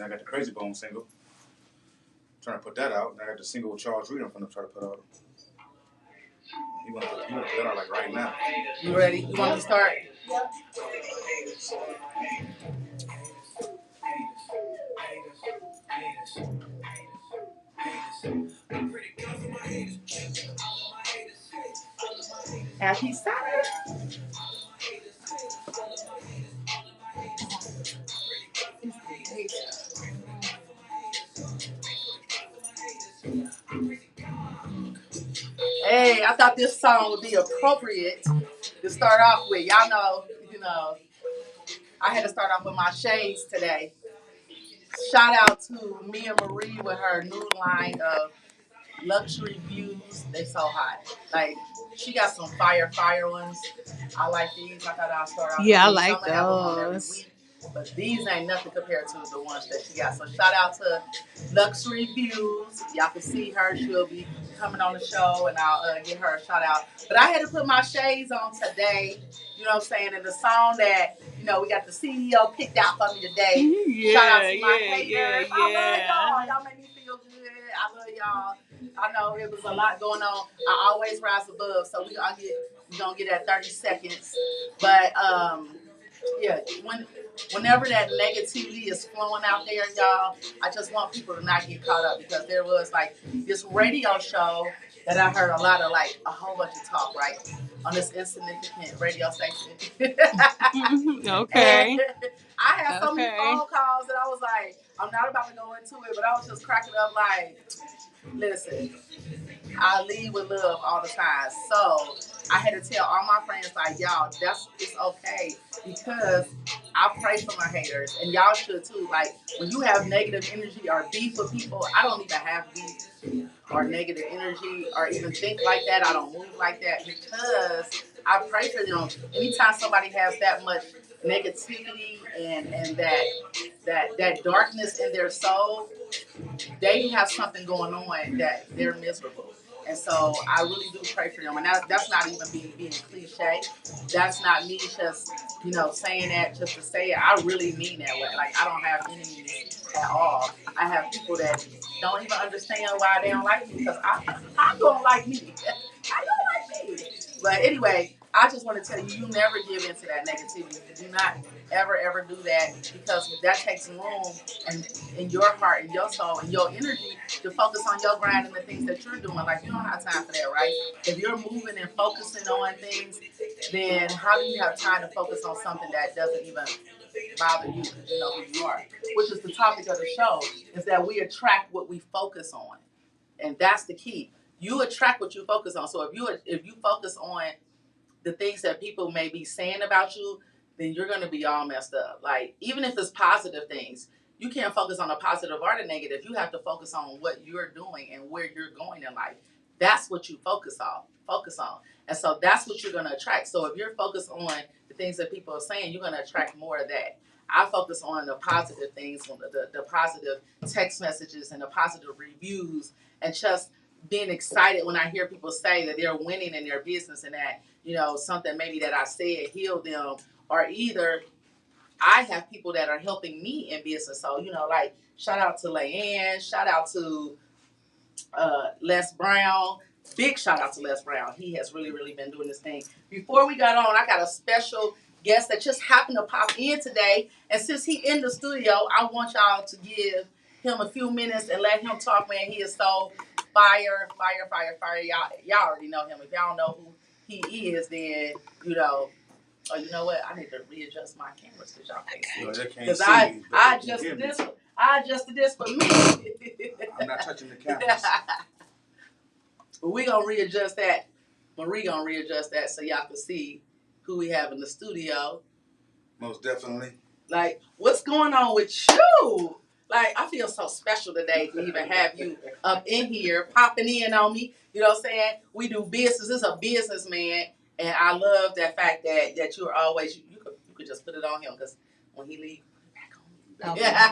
Then I got the Crazy Bone single. Trying to put that out. And I got the single with Charles Reed I'm finna try to put out. You want to put that out like right now. You ready? You want to start? Yep. Happy Saturday. Hey, I thought this song would be appropriate to start off with. Y'all know, I had to start off with my shades today. Shout out to Mia Marie with her new line of luxury views. They so hot. Like, she got some fire ones. I like these. I thought I'd start off Yeah, I with these. like I'm gonna have them on every those. week. But these ain't nothing compared to the ones that she got. So shout out to Luxury Views. Y'all can see her. She'll be coming on the show, and I'll give her a shout out. But I had to put my shades on today. You know what I'm saying? And the song that, we got the CEO picked out for me today. Yeah, shout out to my haters. yeah. I love y'all. Y'all make me feel good. I love y'all. I know it was a lot going on. I always rise above, so we're gonna get that 30 seconds. But yeah, whenever that negativity is flowing out there, y'all, I just want people to not get caught up, because there was like this radio show that I heard a lot of, like, a whole bunch of talk, right, on this insignificant radio station. Okay. And I had so many phone calls that I was like, I'm not about to go into it, but I was just cracking up like, listen, I lead with love all the time. So I had to tell all my friends, like, y'all, it's okay, because I pray for my haters, and y'all should too. Like, when you have negative energy or beef with people, I don't even have beef or negative energy or even think like that. I don't move like that, because I pray for them. Anytime somebody has that much negativity and that darkness in their soul, they have something going on that they're miserable. And so I really do pray for them. And that's not even being cliche. That's not me just, saying that just to say it. I really mean that way. Like, I don't have enemies at all. I have people that don't even understand why they don't like me, because I don't like me. I don't like me. But anyway, I just want to tell you, you never give into that negativity. Do not ever do that, because that takes room in your heart and your soul and your energy to focus on your grind and the things that you're doing. Like, you don't have time for that, right? If you're moving and focusing on things, then how do you have time to focus on something that doesn't even bother you, because you know who you are? Which is the topic of the show, is that we attract what we focus on. And that's the key. You attract what you focus on. So if you focus on the things that people may be saying about you, then you're going to be all messed up. Like, even if it's positive things, you can't focus on the positive or the negative. You have to focus on what you're doing and where you're going in life. That's what you focus on. And so that's what you're going to attract. So if you're focused on the things that people are saying, you're going to attract more of that. I focus on the positive things, the positive text messages and the positive reviews, and just being excited when I hear people say that they're winning in their business, and that, something maybe that I said healed them, or either I have people that are helping me in business. So, like, shout out to Leanne, shout out to Les Brown. Big shout out to Les Brown. He has really, really been doing this thing. Before we got on, I got a special guest that just happened to pop in today. And since he in the studio, I want y'all to give him a few minutes and let him talk, man. He is so fire. Y'all already know him. If y'all don't know who he is, then, oh, you know what? I need to readjust my cameras, because y'all can't see. Because I adjusted this for me. I'm not touching the cameras. But we gonna readjust that. Marie gonna readjust that so y'all can see who we have in the studio. Most definitely. Like, what's going on with you? Like, I feel so special today to even have you up in here, popping in on me. You know what I'm saying? We do business. This is a businessman. And I love that fact that you're always, you could just put it on him, because when he leaves, put it back on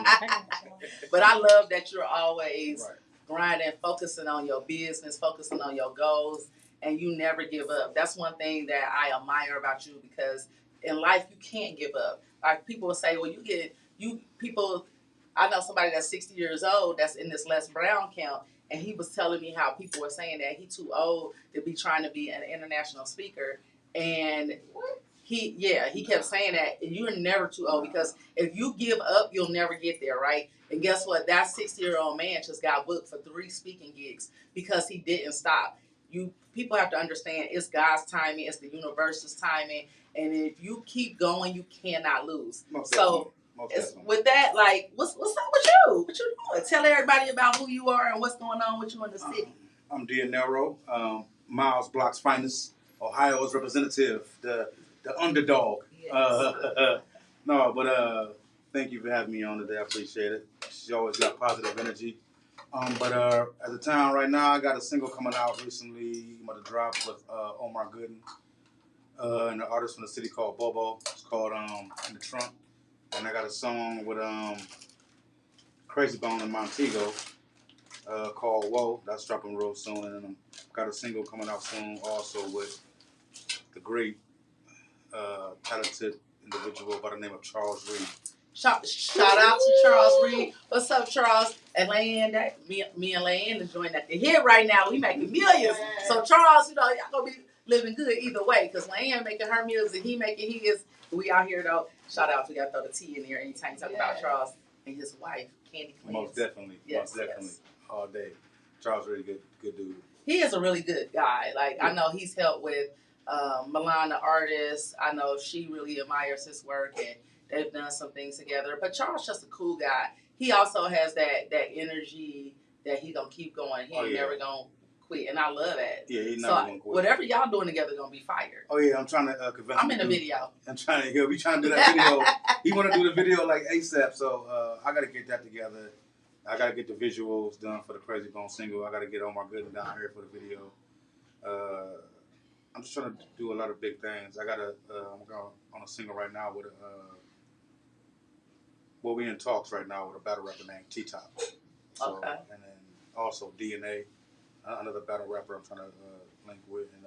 me. But I love that you're always grinding, focusing on your business, focusing on your goals, and you never give up. That's one thing that I admire about you, because in life you can't give up. Like, people will say, well, I know somebody that's 60 years old that's in this Les Brown camp, and he was telling me how people were saying that he too old to be trying to be an international speaker. And he kept saying that you're never too old, because if you give up, you'll never get there, right? And guess what? That 60-year-old man just got booked for 3 speaking gigs because he didn't stop. People have to understand it's God's timing, it's the universe's timing, and if you keep going, you cannot lose. With that, like, what's up with you? What you doing? Tell everybody about who you are and what's going on with you in the city. I'm De Niro, Miles Block's finest, Ohio's representative, the underdog. Yes. Thank you for having me on today. I appreciate it. She always got positive energy. At the time right now, I got a single coming out recently. I'm about to drop with Omar Gooden and an artist from the city called Bobo. It's called In the Trunk. And I got a song with Crazy Bone and Montego called Whoa. That's dropping real soon. And I got a single coming out soon also with the great talented individual by the name of Charles Reed. Shout out to Charles Reed. What's up, Charles? And Leanne, me and Leanne is joining at the hit right now. We making millions. So Charles, y'all gonna be living good either way, because Leanne making her music, he making his. We out here though. Shout out, we gotta throw the T in there anytime you talk about Charles and his wife, Candy Cleanse. Most definitely. All day. Charles really good dude. He is a really good guy. Like, I know he's helped with Milan, the artist. I know she really admires his work, and they've done some things together. But Charles just a cool guy. He also has that energy that he gonna keep going. He ain't never gonna quit, and I love that. Yeah, he's never gonna quit. Whatever y'all doing together gonna be fire. Oh yeah, I'm trying to convince. I'm in the video. We trying to do that video. He want to do the video like ASAP, so I gotta get that together. I gotta get the visuals done for the Crazy Bone single. I gotta get Omar Gooden down here for the video. I'm just trying to do a lot of big things. I'm on a single right now with we in talks right now with a battle rapper named T-Top. So, okay. And then also DNA, another battle rapper I'm trying to link with, and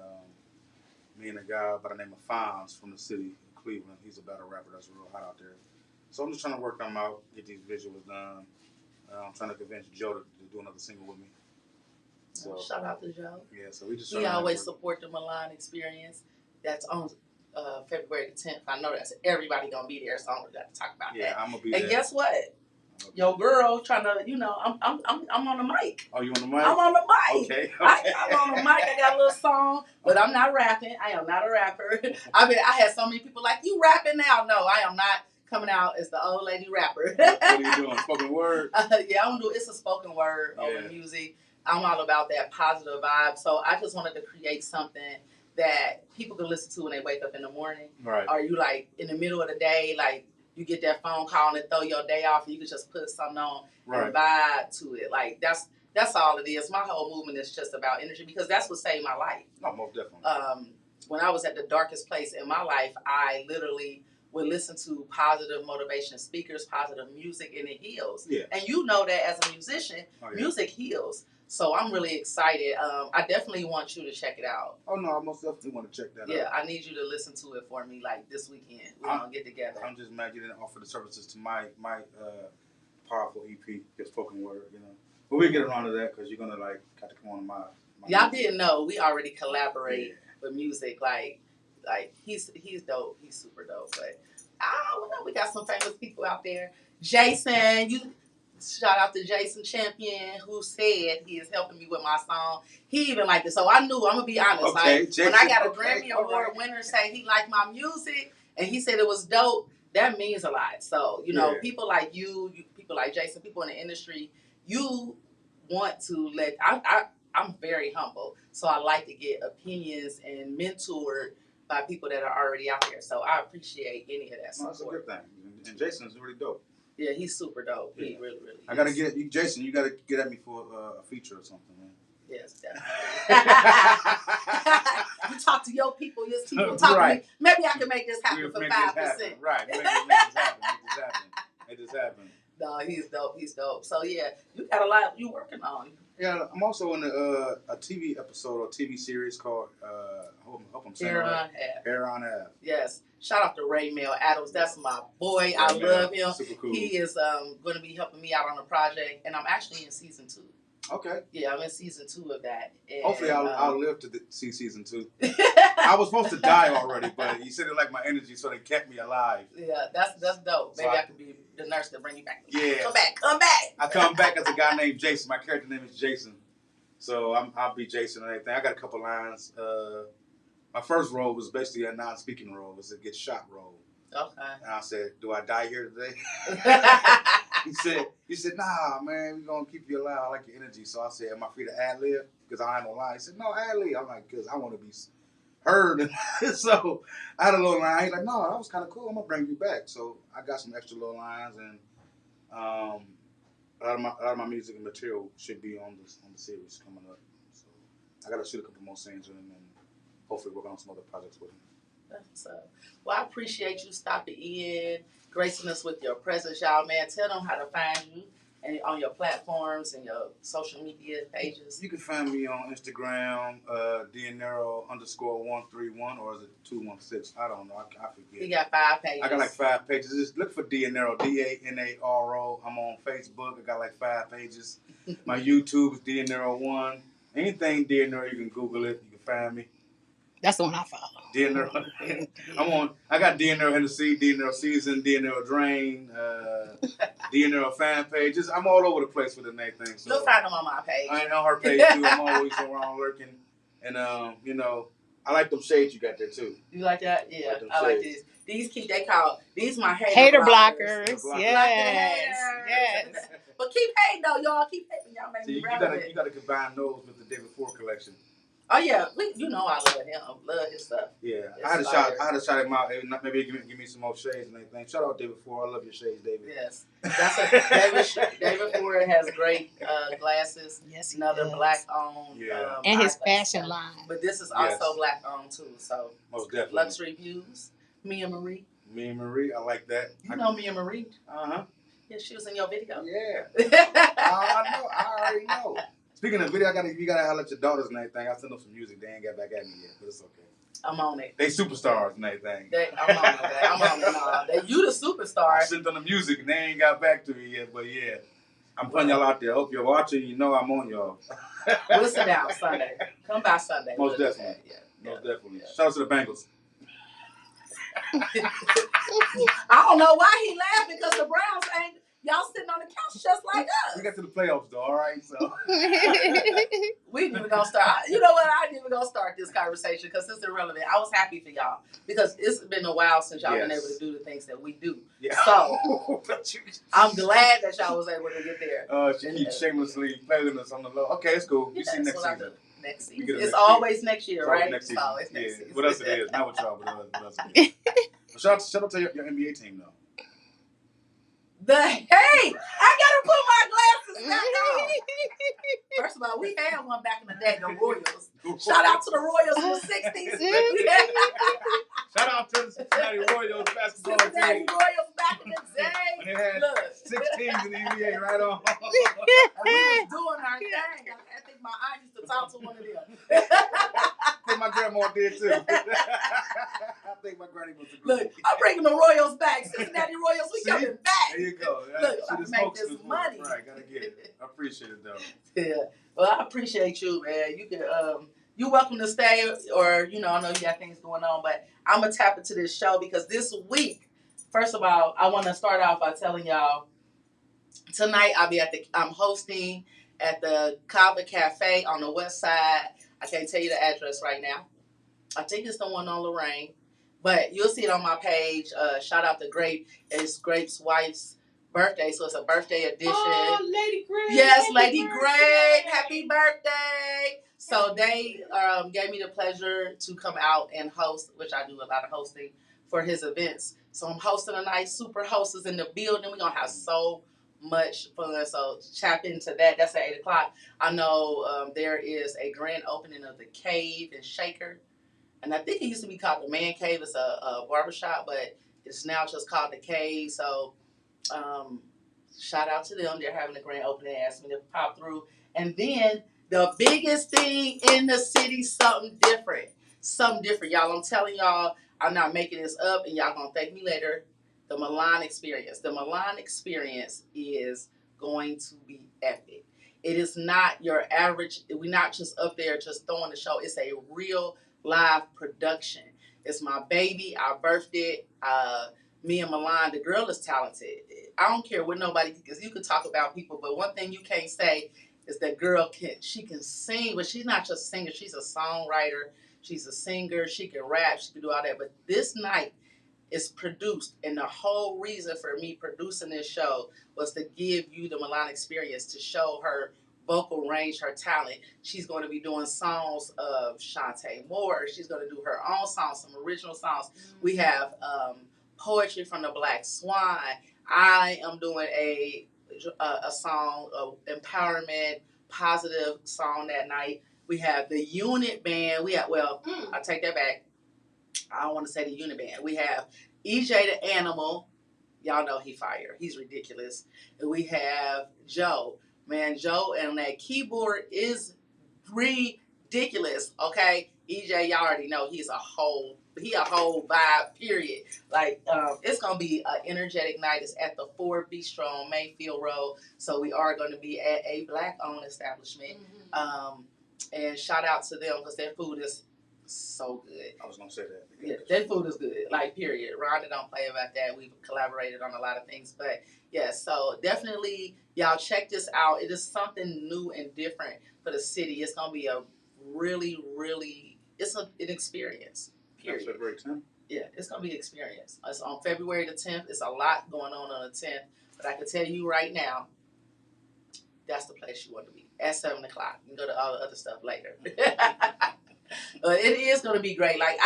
me and a guy by the name of Fonz from the city of Cleveland. He's a battle rapper that's real hot out there. So I'm just trying to work them out, get these visuals done. I'm trying to convince Joe to do another single with me. So, shout out to Joe. Yeah, so we always support the Milan experience. That's on February the 10th. I know that's everybody gonna be there, so I'm gonna have to talk about that. Yeah, I'm gonna be there. And guess what? Your girl trying to, I'm on the mic. Oh, you on the mic? I'm on the mic. Okay. I'm on the mic. I got a little song, but I'm not rapping. I am not a rapper. I had so many people like, you rapping now? No, I am not coming out as the old lady rapper. What are you doing? Spoken word? Yeah, it's a spoken word over music. I'm all about that positive vibe. So I just wanted to create something that people can listen to when they wake up in the morning. Right. Or you like in the middle of the day, like you get that phone call and throw your day off, and you can just put something on and vibe to it. Like that's all it is. My whole movement is just about energy, because that's what saved my life. No, most definitely. When I was at the darkest place in my life, I literally would listen to positive motivation speakers, positive music, and it heals. Yeah. And you know that as a musician, music heals. So I'm really excited. I definitely want you to check it out. Oh, no, I most definitely want to check that out. Yeah, I need you to listen to it for me, like, this weekend. We're going to get together. I'm just mad you didn't offer the services to my powerful EP, your spoken word, But we'll get around to that, because you're going to, like, have to come on to my Y'all didn't know. We already collaborate with music. Like he's dope. He's super dope. But, we got some famous people out there. Jason, shout out to Jason Champion, who said he is helping me with my song. He even liked it. So I knew, I'm going to be honest. Okay, like, Jason, when I got a Grammy Award winner say he liked my music and he said it was dope, that means a lot. So, people like you, people like Jason, people in the industry, you want to I'm very humble. So I like to get opinions and mentored by people that are already out there. So I appreciate any of that support. That's a good thing. And Jason's really dope. Yeah, he's super dope. Yeah. He really, really is. I got to get you, Jason, you got to get at me for a feature or something, man. Yes, definitely. You talk to your people, your people talk to me. Maybe I can make this happen for 5%. Right. Make this happen. No, he's dope. He's dope. So, yeah, you got a lot you working on. Yeah, I'm also in a TV episode or TV series called hope I'm saying right. Aaron Ave. Yes. Shout out to Ray Mel Adams. That's my boy. Ray I love him. Super cool. He is going to be helping me out on the project, and I'm actually in season 2. Okay. Yeah, I'm in season 2 of that. And, hopefully, I'll live to see season 2. I was supposed to die already, but he said it like my energy, so they kept me alive. Yeah, that's dope. Maybe I could be the nurse that bring you back. Yeah. Come back. I come back as a guy named Jason. My character name is Jason. So I'll be Jason and everything. I got a couple lines. My first role was basically a non-speaking role. It was a get shot role. Okay. And I said, do I die here today? He said, nah, man, we're going to keep you alive. I like your energy. So I said, am I free to ad-lib? Because I ain't no lie. He said, no, ad-lib. I'm like, because I want to be heard. So I had a little line. He's like, no, that was kind of cool. I'm going to bring you back. So I got some extra little lines. And a lot of my music and material should be on the series coming up. So I got to shoot a couple more scenes with him and hopefully work on some other projects with him. That's well, I appreciate you stopping in, gracing us with your presence, y'all. Man, tell them how to find you and on your platforms and your social media pages. You can find me on Instagram, Dinero_131, or is it 216? I don't know. I forget. You got 5 pages. I got like 5 pages. Just look for Dinero, Danaro. I'm on Facebook. I got like 5 pages. My YouTube is Dinero1. Anything Dinero, you can Google it. You can find me. That's the one I follow. Dinero. I got Dinero Hennessy, Dinero Season, Dinero Drain, Dinero fan pages. I'm all over the place with the name thing. So you'll find them on my page. I ain't on her page too. I'm always around lurking. And I like them shades you got there too. You like that? Yeah, I like these. These my hater blockers. Yes. But keep hating though, y'all. Keep hating. Y'all make me you gotta combine those with the David Ford collection. Oh yeah, I love him. Love his stuff. Yeah, I had to shout him out. Maybe give me some more shades and everything. Shout out David Ford. I love your shades, David. Yes, David Ford has great glasses. Yes, another black owned. Yeah. And his fashion line. But this is also black owned too. So most definitely. Luxury Views. Mia Marie. I like that. You know Mia Marie? Uh-huh. Yeah, she was in your video. Yeah. I know. I already know. Speaking of video, you gotta holler at your daughters and everything. I sent them some music. They ain't got back at me yet, but it's okay. I'm on it. They superstars and everything. I'm on it. You the superstar. I sent them the music and they ain't got back to me yet, but yeah. I'm putting y'all out there. Hope you're watching. You know I'm on y'all. We'll sit down Sunday. Come by Sunday. Most definitely. Most definitely. Shout out to the Bengals. I don't know why he laughing because the Browns ain't. Y'all sitting on the couch just like us. We got to the playoffs though, all right? So we ain't even gonna start. You know what? I ain't even gonna start this conversation because it's irrelevant. I was happy for y'all because it's been a while since y'all been able to do the things that we do. Yeah. So I'm glad that y'all was able to get there. She keeps shamelessly playing us on the low. Okay, it's cool. You see next season. Next season. It's always next year, right? Next season. It's always next season. What else it is? Not with y'all, but what else it is. Shout out to your NBA team though. Hey, I gotta put my glasses back on. First of all, we had one back in the day, the Royals. Shout out to the Royals in the 60s. Shout out to the Cincinnati Royals basketball team. Cincinnati Royals back in the day. When they had 6 teams in the NBA, right on. We was doing our thing. I think my aunt used to talk to one of them. I think my grandma did too. I think my granny was a good. Look, I'm bringing the Royals back. Cincinnati Royals, we coming back. There you go. Look, I make this money. Right, gotta get it. I appreciate it though. Yeah. Well, I appreciate you, man. You can you're welcome to stay, or I know you got things going on, but I'm gonna tap into this show because this week, first of all, I want to start off by telling y'all tonight I'm hosting at the Kava Cafe on the west side. I can't tell you the address right now. I think it's the one on Lorraine, but you'll see it on my page. Shout out to Grape. It's Grape's wife's birthday, so it's a birthday edition. Oh, Lady Grape. Yes, Lady Grape. Happy birthday. So they gave me the pleasure to come out and host, which I do a lot of hosting for his events. So I'm hosting a night. Super hostess in the building. We're going to have so much fun. So tap into that. That's at 8 o'clock. I know there is a grand opening of the Cave and Shaker. And I think it used to be called the Man Cave. It's a barbershop, but it's now just called the Cave. So shout out to them. They're having a grand opening. They asked me to pop through. And then the biggest thing in the city, something different. something different, y'all. I'm telling y'all, I'm not making this up, and y'all gonna thank me later. The Milan experience. The Milan experience is going to be epic. It is not your average. We're not just up there just throwing the show. It's a real live production. It's my baby. I birthed it. Me and Milan, the girl is talented. I don't care what nobody, because you can talk about people, but one thing you can't say is that girl she can sing, but she's not just a singer. She's a songwriter. She's a singer. She can rap. She can do all that. But this night is produced, and the whole reason for me producing this show was to give you the Milan experience, to show her vocal range, her talent. She's going to be doing songs of Shantae Moore. She's going to do her own songs, some original songs. We have poetry from the Black Swan. I am doing a song of empowerment, positive song that night. We have the unit band. I take that back. I don't want to say the unit band. We have EJ the Animal. Y'all know he fire. He's ridiculous. And we have Joe. Man, Joe and that keyboard is ridiculous. Okay? EJ, y'all already know he a whole vibe, period. Like, it's gonna be an energetic night. It's at the Ford Bistro on Mayfield Road. So we are gonna be at a black owned establishment. And shout out to them because their food is so good. I was gonna say that. Yeah, their food is good. Like, period. Rhonda don't play about that. We've collaborated on a lot of things, but yeah. So definitely, y'all check this out. It is something new and different for the city. It's gonna be a really, really. It's an experience. Period. That's February 10th. Yeah, it's gonna be an experience. It's on February the 10th. It's a lot going on the 10th, but I can tell you right now, that's the place you want to be at 7 o'clock. You can go to all the other stuff later. It is going to be great. Like,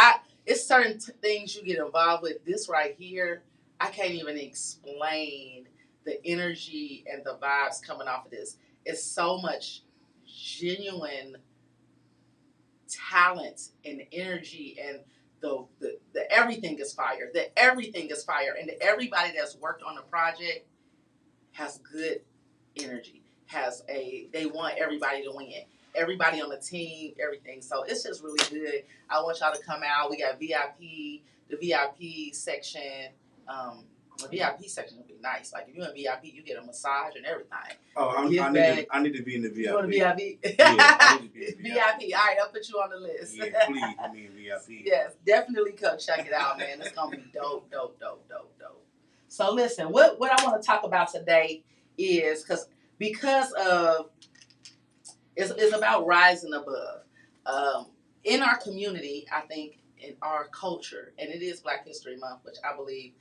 it's certain things you get involved with. This right here, I can't even explain the energy and the vibes coming off of this. It's so much genuine talent and energy, and the everything is fire. The everything is fire, and everybody that's worked on the project has good energy. They want everybody to win. Everybody on the team, everything. So it's just really good. I want y'all to come out. We got VIP, the VIP section. The VIP section would be nice. Like, if you're in VIP, you get a massage and everything. Oh, I need to be in the VIP. You want to VIP? Yeah, I need to be in the VIP. VIP. All right, I'll put you on the list. Yeah, please put me in VIP. Yes, definitely come check it out, man. It's going to be dope. So listen, what I want to talk about today is because of it's about rising above. In our community, I think, in our culture, and it is Black History Month, which I believe,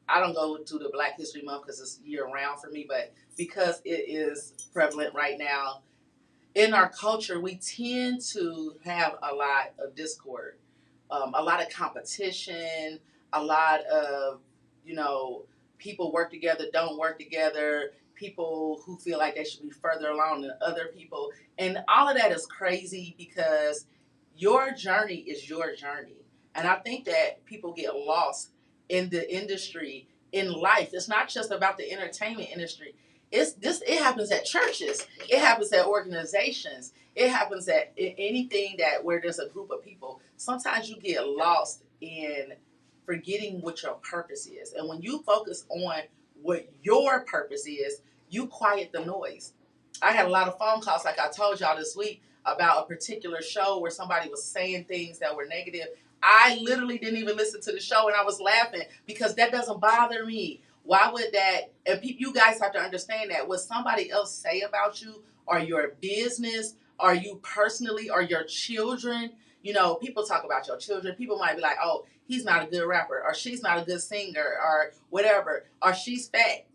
I don't go to the Black History Month because it's year round for me, but because it is prevalent right now, in our culture, we tend to have a lot of discord, a lot of competition, a lot of, people work together, don't work together, people who feel like they should be further along than other people. And all of that is crazy because your journey is your journey. And I think that people get lost in the industry, in life. It's not just about the entertainment industry. It happens at churches. It happens at organizations. It happens at anything where there's a group of people. Sometimes you get lost in forgetting what your purpose is. And when you focus on what your purpose is, you quiet the noise. I had a lot of phone calls, like I told y'all this week, about a particular show where somebody was saying things that were negative. I literally didn't even listen to the show, and I was laughing because that doesn't bother me. Why would that? And you guys have to understand that what somebody else say about you or your business or you personally or your children, people talk about your children. People might be like, oh, he's not a good rapper, or she's not a good singer, or whatever, or she's fat,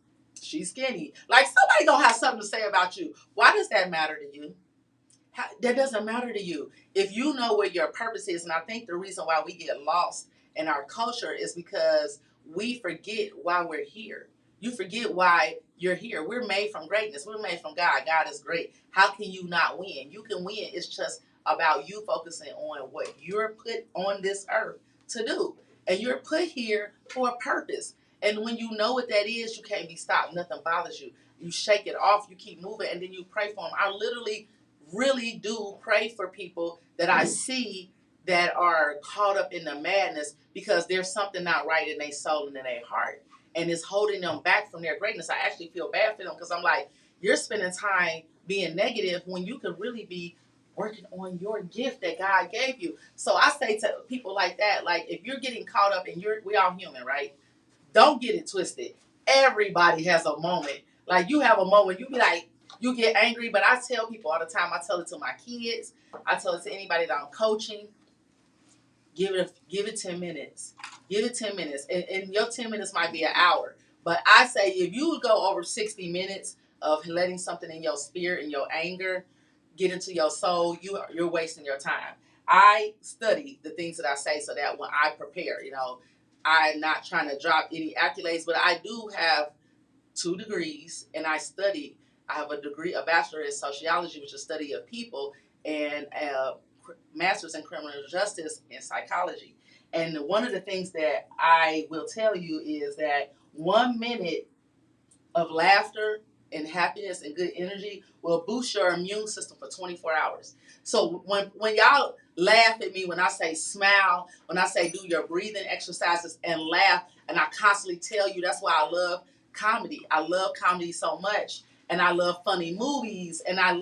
she's skinny. Like, somebody gonna have something to say about you. Why does that matter to you? That doesn't matter to you. If you know what your purpose is, and I think the reason why we get lost in our culture is because we forget why we're here. You forget why you're here. We're made from greatness. We're made from God. God is great. How can you not win? You can win. It's just about you focusing on what you're put on this earth to do. And you're put here for a purpose. And when you know what that is, you can't be stopped. Nothing bothers you. You shake it off. You keep moving, and then you pray for them. I literally really do pray for people that I see that are caught up in the madness because there's something not right in their soul and in their heart. And it's holding them back from their greatness. I actually feel bad for them because I'm like, you're spending time being negative when you could really be working on your gift that God gave you. So I say to people like that, like, if you're getting caught up and we all human, right? Don't get it twisted. Everybody has a moment. Like, you have a moment, you be like, you get angry, but I tell people all the time, I tell it to my kids, I tell it to anybody that I'm coaching, give it 10 minutes. Give it 10 minutes. And your 10 minutes might be an hour. But I say if you go over 60 minutes of letting something in your spirit and your anger get into your soul, you're wasting your time. I study the things that I say so that when I prepare, I'm not trying to drop any accolades, but I do have 2 degrees, and I have a bachelor in sociology, which is study of people, and a master's in criminal justice and psychology. And one of the things that I will tell you is that 1 minute of laughter and happiness and good energy will boost your immune system for 24 hours. So when y'all laugh at me, when I say smile, when I say do your breathing exercises and laugh, and I constantly tell you, that's why I love comedy. I love comedy so much, and I love funny movies, and I'm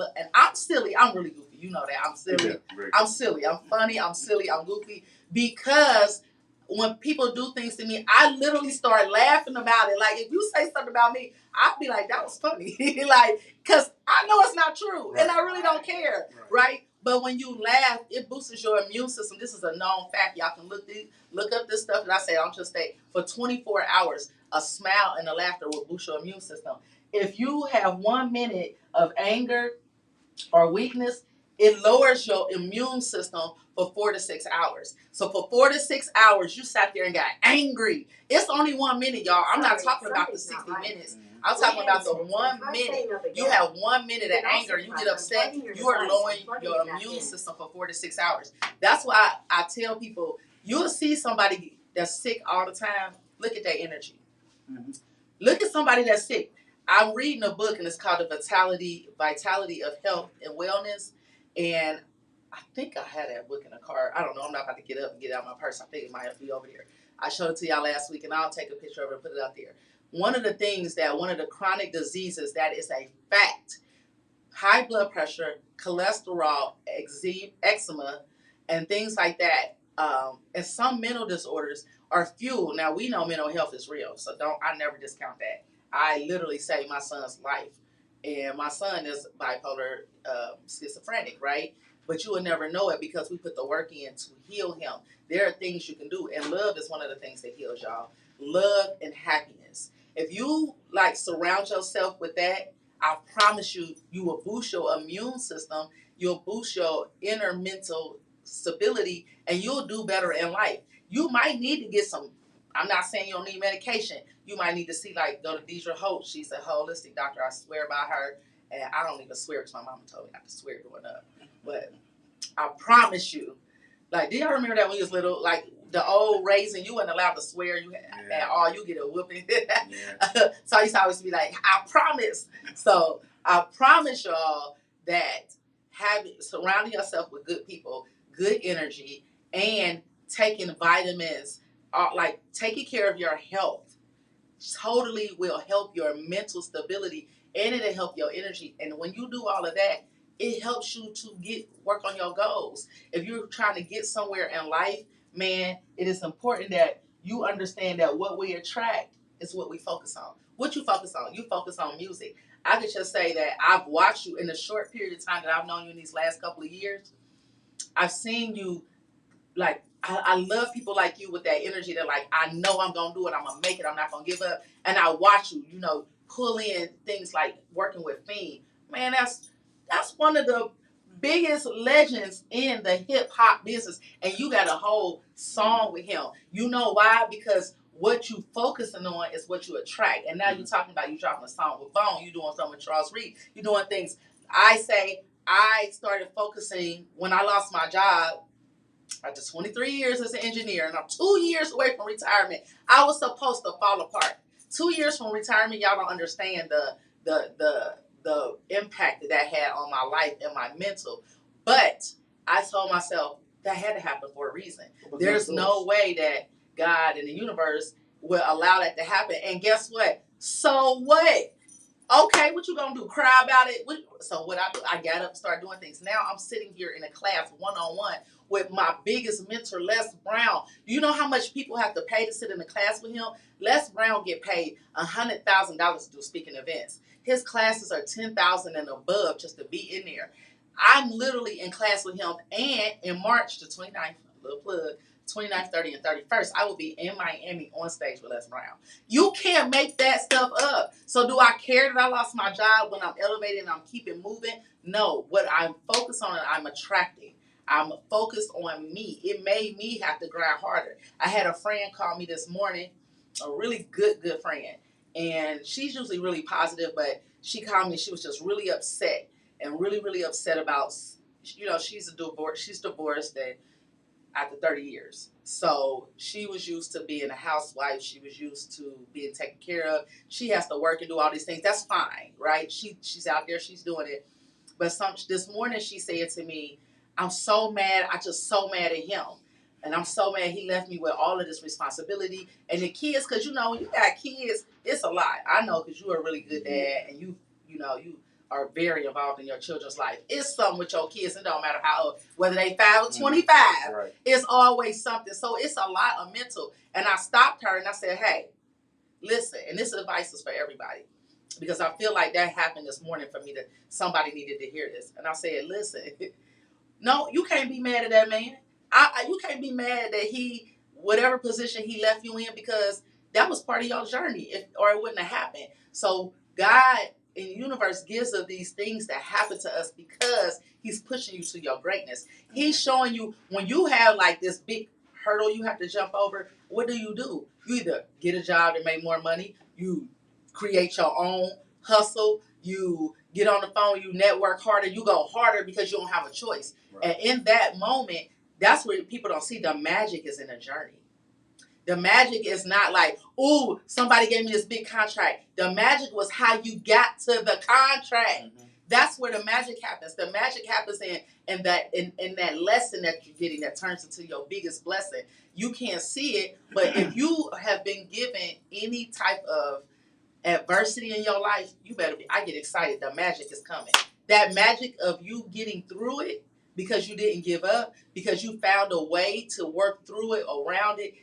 silly. I'm really goofy. You know that. I'm silly. Yeah, I'm silly. I'm funny. I'm silly. I'm goofy because when people do things to me, I literally start laughing about it. Like, if you say something about me, I'll be like, that was funny. Like, because I know it's not true, right, and I really don't care, right? But when you laugh, it boosts your immune system. This is a known fact. Y'all can look up this stuff that I say. I'm just saying, for 24 hours, a smile and a laughter will boost your immune system. If you have 1 minute of anger or weakness, it lowers your immune system for 4 to 6 hours. So for 4 to 6 hours, you sat there and got angry. It's only 1 minute, y'all. I'm not talking about the 60 minutes. I'm talking about the 1 minute. You have 1 minute of anger, you get upset, you are lowering your immune system for 4 to 6 hours. That's why I tell people, you'll see somebody that's sick all the time, look at their energy. Mm-hmm. Look at somebody that's sick. I'm reading a book, and it's called The Vitality of Health and Wellness. And I think I had that book in a car. I don't know. I'm not about to get up and get out my purse. I think it might be over there. I showed it to y'all last week, and I'll take a picture of it and put it out there. One of the chronic diseases that is a fact, high blood pressure, cholesterol, eczema, and things like that, and some mental disorders are fueled. Now, we know mental health is real, so I never discount that. I literally saved my son's life, and my son is bipolar schizophrenic, right? But you will never know it because we put the work in to heal him. There are things you can do, and love is one of the things that heals y'all. Love and happiness. If you surround yourself with that, I promise you, you will boost your immune system. You'll boost your inner mental stability, and you'll do better in life. You might need to get some. I'm not saying you don't need medication. You might need to go to Deidre Holt. She's a holistic doctor. I swear by her. And I don't even swear because my mama told me not to swear growing up. But I promise you, do y'all remember that when you was little? The old raising, you weren't allowed to swear. You at all. You get a whooping. Yeah. So I used to always be like, I promise. So I promise y'all that surrounding yourself with good people, good energy, and taking vitamins, taking care of your health, totally will help your mental stability, and it'll help your energy. And when you do all of that, it helps you to work on your goals. If you're trying to get somewhere in life, man, it is important that you understand that what we attract is what we focus on. What you focus on? You focus on music. I could just say that I've watched you in the short period of time that I've known you in these last couple of years. I've seen you, I love people like you with that energy that I know I'm going to do it. I'm going to make it. I'm not going to give up. And I watch you, pull in things like working with Fiend. Man, that's one of the biggest legends in the hip hop business. And you got a whole song with him. You know why? Because what you focusing on is what you attract. And now you're talking about you dropping a song with Bone. You doing something with Charles Reed. You doing things. I started focusing when I lost my job. After 23 years as an engineer, and I'm 2 years away from retirement, I was supposed to fall apart. 2 years from retirement, y'all don't understand the impact that had on my life and my mental. But I told myself, that had to happen for a reason. There's no way that God and the universe will allow that to happen. And guess what? So what? Okay, what you gonna do? Cry about it? So what I do? I got up and started doing things. Now I'm sitting here in a class one-on-one with my biggest mentor, Les Brown. Do you know how much people have to pay to sit in a class with him? Les Brown get paid $100,000 to do speaking events. His classes are $10,000 and above just to be in there. I'm literally in class with him, and in March the 29th, little plug, 29th, 30th, and 31st, I will be in Miami on stage with Les Brown. You can't make that stuff up. So do I care that I lost my job when I'm elevating and I'm keeping moving? No. What I'm focused on, I'm attracting. I'm focused on me. It made me have to grind harder. I had a friend call me this morning, a really good friend. And she's usually really positive, but she called me. She was just really upset and really upset about, she's divorced and after 30 years. So she was used to being a housewife. She was used to being taken care of. She has to work and do all these things. That's fine, right? She's out there. She's doing it. But this morning she said to me, I'm so mad. I'm just so mad at him. And I'm so mad he left me with all of this responsibility. And the kids, because, when you got kids, it's a lot. I know because you are a really good dad and you are very involved in your children's life. It's something with your kids. It don't matter how old, whether they 5 or 25. Right. It's always something. So it's a lot of mental. And I stopped her and I said, hey, listen. And this advice is for everybody. Because I feel like that happened this morning for me, that somebody needed to hear this. And I said, listen, no, you can't be mad at that man. You can't be mad that whatever position he left you in, because that was part of your journey, or it wouldn't have happened. So God in the universe gives us these things that happen to us because he's pushing you to your greatness. He's showing you when you have like this big hurdle you have to jump over, what do? You either get a job to make more money, you create your own hustle, you get on the phone, you network harder, you go harder because you don't have a choice. Right. And in that moment, that's where people don't see the magic is in a journey. The magic is not like, ooh, somebody gave me this big contract. The magic was how you got to the contract. Mm-hmm. That's where the magic happens. The magic happens in that lesson that you're getting that turns into your biggest blessing. You can't see it, but if you have been given any type of adversity in your life, I get excited. The magic is coming. That magic of you getting through it because you didn't give up, because you found a way to work through it, around it,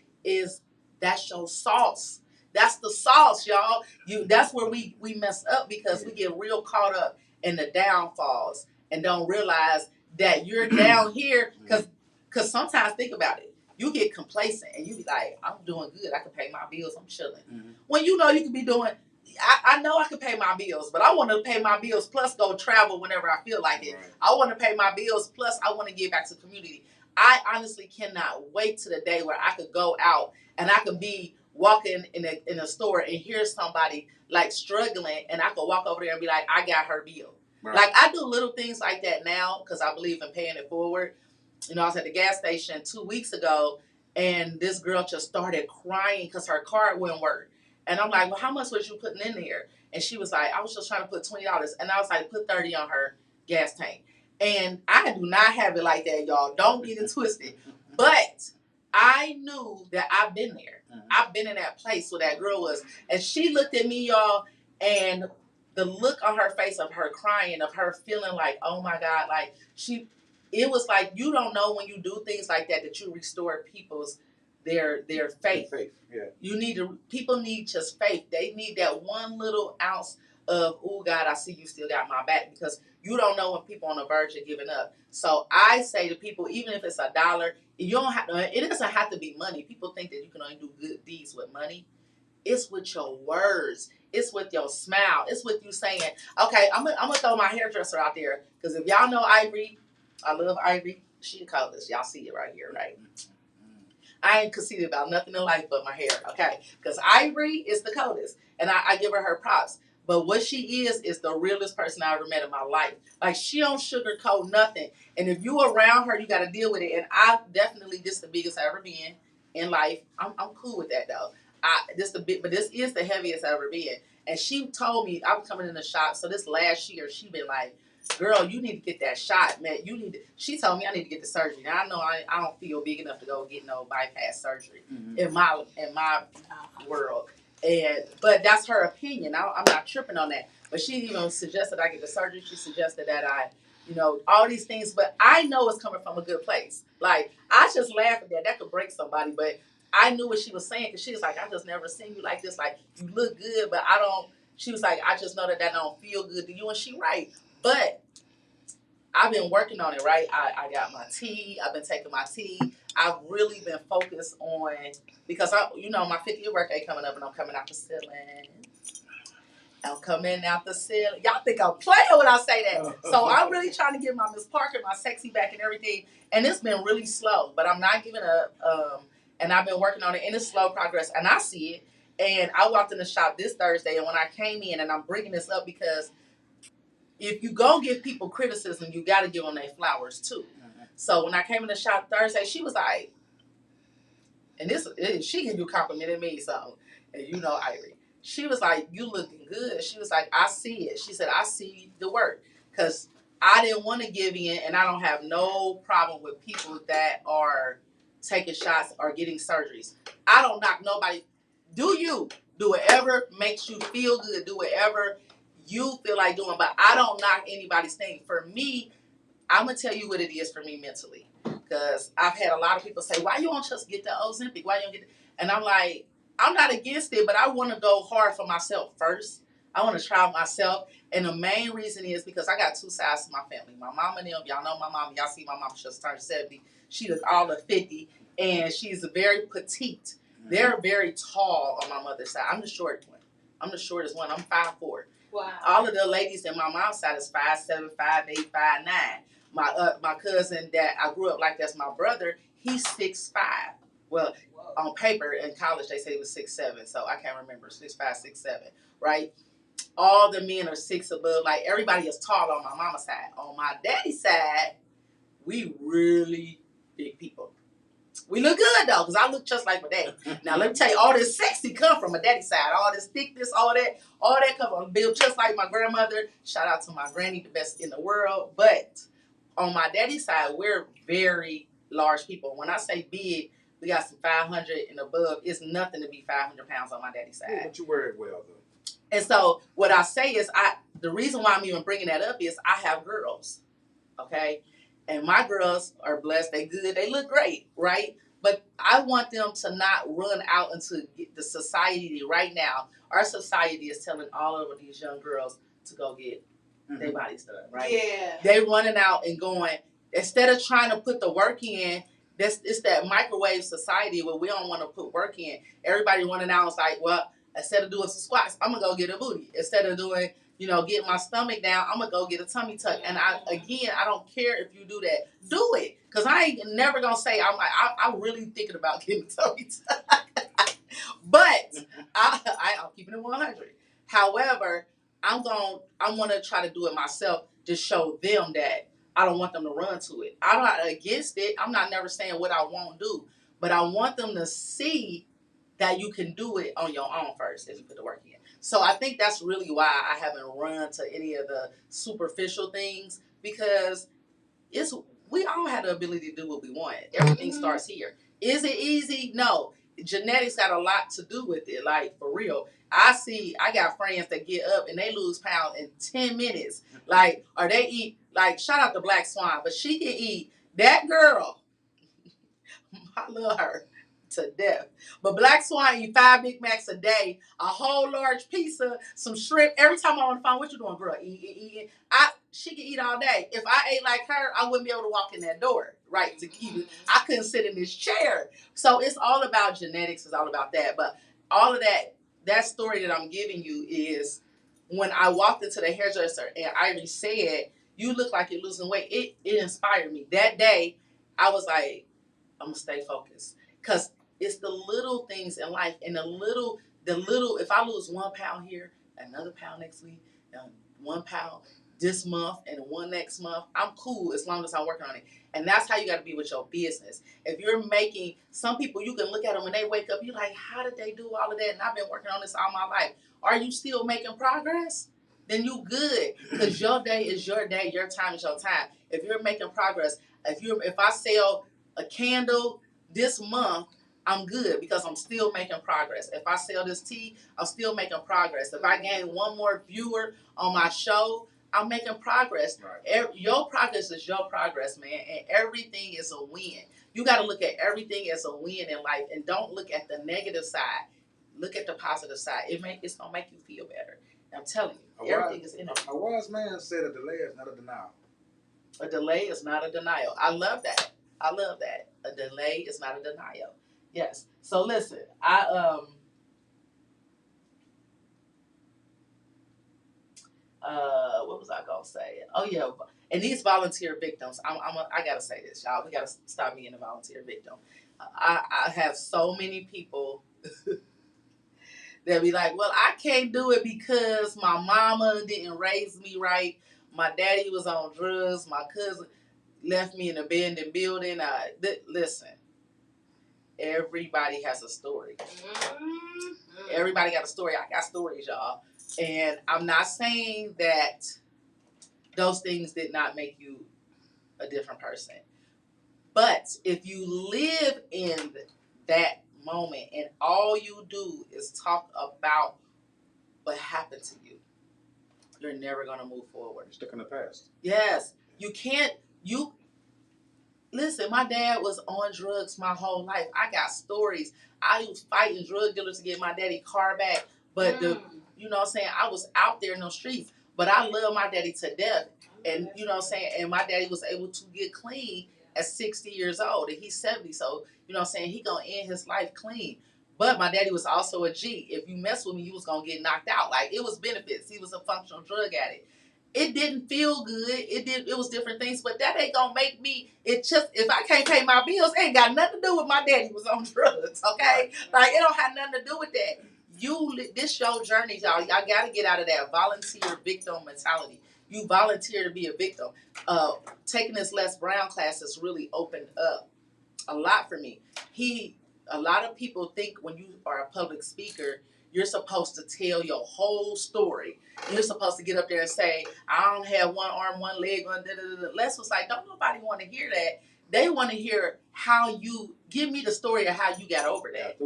that's your sauce. That's the sauce, y'all. That's where we mess up, because we get real caught up in the downfalls and don't realize that you're down here, because sometimes, think about it, you get complacent and you be like, I'm doing good, I can pay my bills, I'm chilling. Mm-hmm. When you can be doing, I know I can pay my bills, but I want to pay my bills plus go travel whenever I feel like it. Right. I want to pay my bills plus I want to give back to the community. I honestly cannot wait to the day where I could go out and I could be walking in a store and hear somebody like struggling, and I could walk over there and be like, I got her bill. Right. Like, I do little things like that now because I believe in paying it forward. I was at the gas station 2 weeks ago, and this girl just started crying because her card wouldn't work. And I'm like, well, how much was you putting in there? And she was like, I was just trying to put $20. And I was like, put 30 on her gas tank. And I do not have it like that, y'all. Don't get it twisted. But I knew that I've been there. Mm-hmm. I've been in that place where that girl was. And she looked at me, y'all, and the look on her face of her crying, of her feeling like, oh my God, like it was like, you don't know when you do things like that you restore people's their faith. Yeah. People need just faith. They need that one little ounce of, oh God, I see you still got my back, because you don't know when people on the verge of giving up. So I say to people, even if it's $1, it doesn't have to be money. People think that you can only do good deeds with money. It's with your words. It's with your smile. It's with you saying, okay, I'm gonna throw my hairdresser out there, because if y'all know Ivory, I love Ivory. She the coldest. Y'all see it right here, right? I ain't conceited about nothing in life but my hair, okay? Because Ivory is the coldest, and I give her props. But what she is the realest person I ever met in my life. Like, she don't sugarcoat nothing. And if you around her, you got to deal with it. And this is the biggest I've ever been in life. I'm cool with that, though. But this is the heaviest I've ever been. And she told me, I was coming in the shop, so this last year, she been like, girl, you need to get that shot, man. You need to, she told me I need to get the surgery. Now I know I don't feel big enough to go get no bypass surgery in my world. But that's her opinion. I'm not tripping on that. But she even suggested I get the surgery. She suggested that I, all these things. But I know it's coming from a good place. Like, I just laugh at that. That could break somebody. But I knew what she was saying because she was like, I just never seen you like this. Like, you look good, but I don't. She was like, I just know that don't feel good to you. And she right. But I've been working on it, right? I got my tea. I've been taking my tea. I've really been focused on, because my 50th birthday coming up and I'm coming out the ceiling. I'm coming out the ceiling. Y'all think I'm playing when I say that. So I'm really trying to get my Miss Parker, my sexy back and everything. And it's been really slow, but I'm not giving up. And I've been working on it, and it's slow progress. And I see it. And I walked in the shop this Thursday, and when I came in, and I'm bringing this up because if you go give people criticism, you got to give them their flowers too. So when I came in the shop Thursday, she was like, and she complimented me, so, and Irie. She was like, you looking good. She was like, I see it. She said, I see the work. Because I didn't want to give in, and I don't have no problem with people that are taking shots or getting surgeries. I don't knock nobody. Do whatever makes you feel good. Do whatever you feel like doing. But I don't knock anybody's thing. For me, I'm going to tell you what it is for me mentally. Because I've had a lot of people say, why you don't just get the Ozempic? Why you don't get it? And I'm like, I'm not against it, but I want to go hard for myself first. I want to try myself. And the main reason is because I got two sides to my family. My mama and them, y'all know my mama. Y'all see my mama just turned 70. She was all of 50. And she's very petite. They're very tall on my mother's side. I'm the short one. I'm the shortest one. I'm 5'4". Wow. All of the ladies in my mom's side is 5'7", 5'8", 5'9". My cousin that I grew up like, that's my brother, he's 6'5". Well, on paper in college they say he was 6'7", so I can't remember, 6'5", 6'7", right? All the men are 6 above. Like, everybody is tall on my mama's side. On my daddy's side, we really big people. We look good though, because I look just like my daddy. Now let me tell you, all this sexy come from my daddy's side. All this thickness, all that come from built just like my grandmother. Shout out to my granny, the best in the world. But on my daddy's side, we're very large people. When I say big, we got some 500 and above. It's nothing to be 500 pounds on my daddy's side. Yeah, but you wear it well though. And so what I say is, the reason why I'm even bringing that up is I have girls, okay? And my girls are blessed. They good. They look great, right? But I want them to not run out into the society right now. Our society is telling all of these young girls to go get their bodies done, right? Yeah. They running out and going, instead of trying to put the work in, it's that microwave society where we don't want to put work in. Everybody running out is like, well, instead of doing some squats, I'm going to go get a booty. Instead of doing, getting my stomach down, I'm going to go get a tummy tuck. And I don't care if you do that. Do it. Because I ain't never going to say, I'm really thinking about getting a tummy tuck. But I'm keeping it 100. However, I want to try to do it myself to show them that I don't want them to run to it. I'm not against it. I'm not never saying what I won't do. But I want them to see that you can do it on your own first if you put the work in. So I think that's really why I haven't run to any of the superficial things, because we all have the ability to do what we want. Everything starts here. Is it easy? No. Genetics got a lot to do with it, like, for real. I got friends that get up and they lose pounds in 10 minutes. Like, or they eat, like, shout out to Black Swan, but she can eat, that girl, I love her to death. But Black Swan eat 5 Big Macs a day, a whole large pizza, some shrimp. Every time I'm on the phone, what you doing, girl? Eating. She can eat all day. If I ate like her, I wouldn't be able to walk in that door, right? To keep it. I couldn't sit in this chair. So it's all about genetics. It's all about that. But all of that story that I'm giving you is when I walked into the hairdresser and Ivy said, you look like you're losing weight. It inspired me. That day, I was like, I'm going to stay focused. Because it's the little things in life, and the little, if I lose 1 pound here, another pound next week, 1 pound this month, and 1 next month, I'm cool as long as I'm working on it. And that's how you got to be with your business. If you're making, some people, you can look at them when they wake up, you're like, how did they do all of that? And I've been working on this all my life. Are you still making progress? then you good. Because your day is your day, your time is your time. If you're making progress, if I sell a candle this month, I'm good because I'm still making progress. If I sell this tea, I'm still making progress. If I gain one more viewer on my show, I'm making progress. Right. Your progress is your progress, man, and everything is a win. You got to look at everything as a win in life, and don't look at the negative side. Look at the positive side. It's gonna make you feel better. I'm telling you, everything is in it. A wise man said a delay is not a denial. A delay is not a denial. I love that. A delay is not a denial. Yes. So listen, what was I gonna say? Oh yeah, and these volunteer victims. I gotta say this, y'all. We gotta stop being a volunteer victim. I have so many people that be like, well, I can't do it because my mama didn't raise me right. My daddy was on drugs. My cousin left me in an abandoned building. Listen, everybody has a story. Everybody got a story. I got stories, y'all. And I'm not saying that those things did not make you a different person. But if you live in that moment and all you do is talk about what happened to you, you're never going to move forward. You're stuck in the past. Yes. You can't. Listen, my dad was on drugs my whole life. I got stories. I was fighting drug dealers to get my daddy car back. But you know what I'm saying? I was out there in those streets. But I love my daddy to death. And you know what I'm saying? And my daddy was able to get clean at 60 years old. And he's 70. So, you know what I'm saying? He gonna end his life clean. But my daddy was also a G. If you mess with me, you was gonna get knocked out. Like, it was benefits. He was a functional drug addict. It didn't feel good. It was different things, but that ain't gonna make me. It just, if I can't pay my bills, it ain't got nothing to do with my daddy was on drugs. Okay, like, it don't have nothing to do with that. This your journey, y'all. Y'all gotta get out of that volunteer victim mentality. You volunteer to be a victim. Taking this Les Brown class has really opened up a lot for me. A lot of people think when you are a public speaker, you're supposed to tell your whole story. You're supposed to get up there and say, I don't have one arm, one leg, one da-da-da-da. Les was like, don't nobody want to hear that. They want to hear how you, give me the story of how you got over that.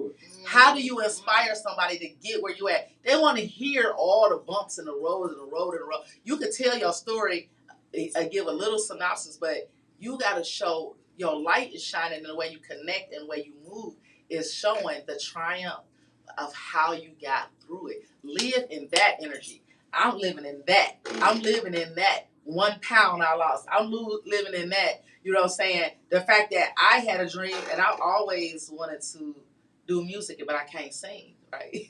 How do you inspire somebody to get where you at? They want to hear all the bumps in the road and the road and the road. You could tell your story, give a little synopsis, but you got to show your light is shining in the way you connect and the way you move is showing the triumph of how you got through it. Live in that energy. I'm living in that. I'm living in that 1 pound I lost. I'm living in that. You know what I'm saying? The fact that I had a dream and I always wanted to do music, but I can't sing, right?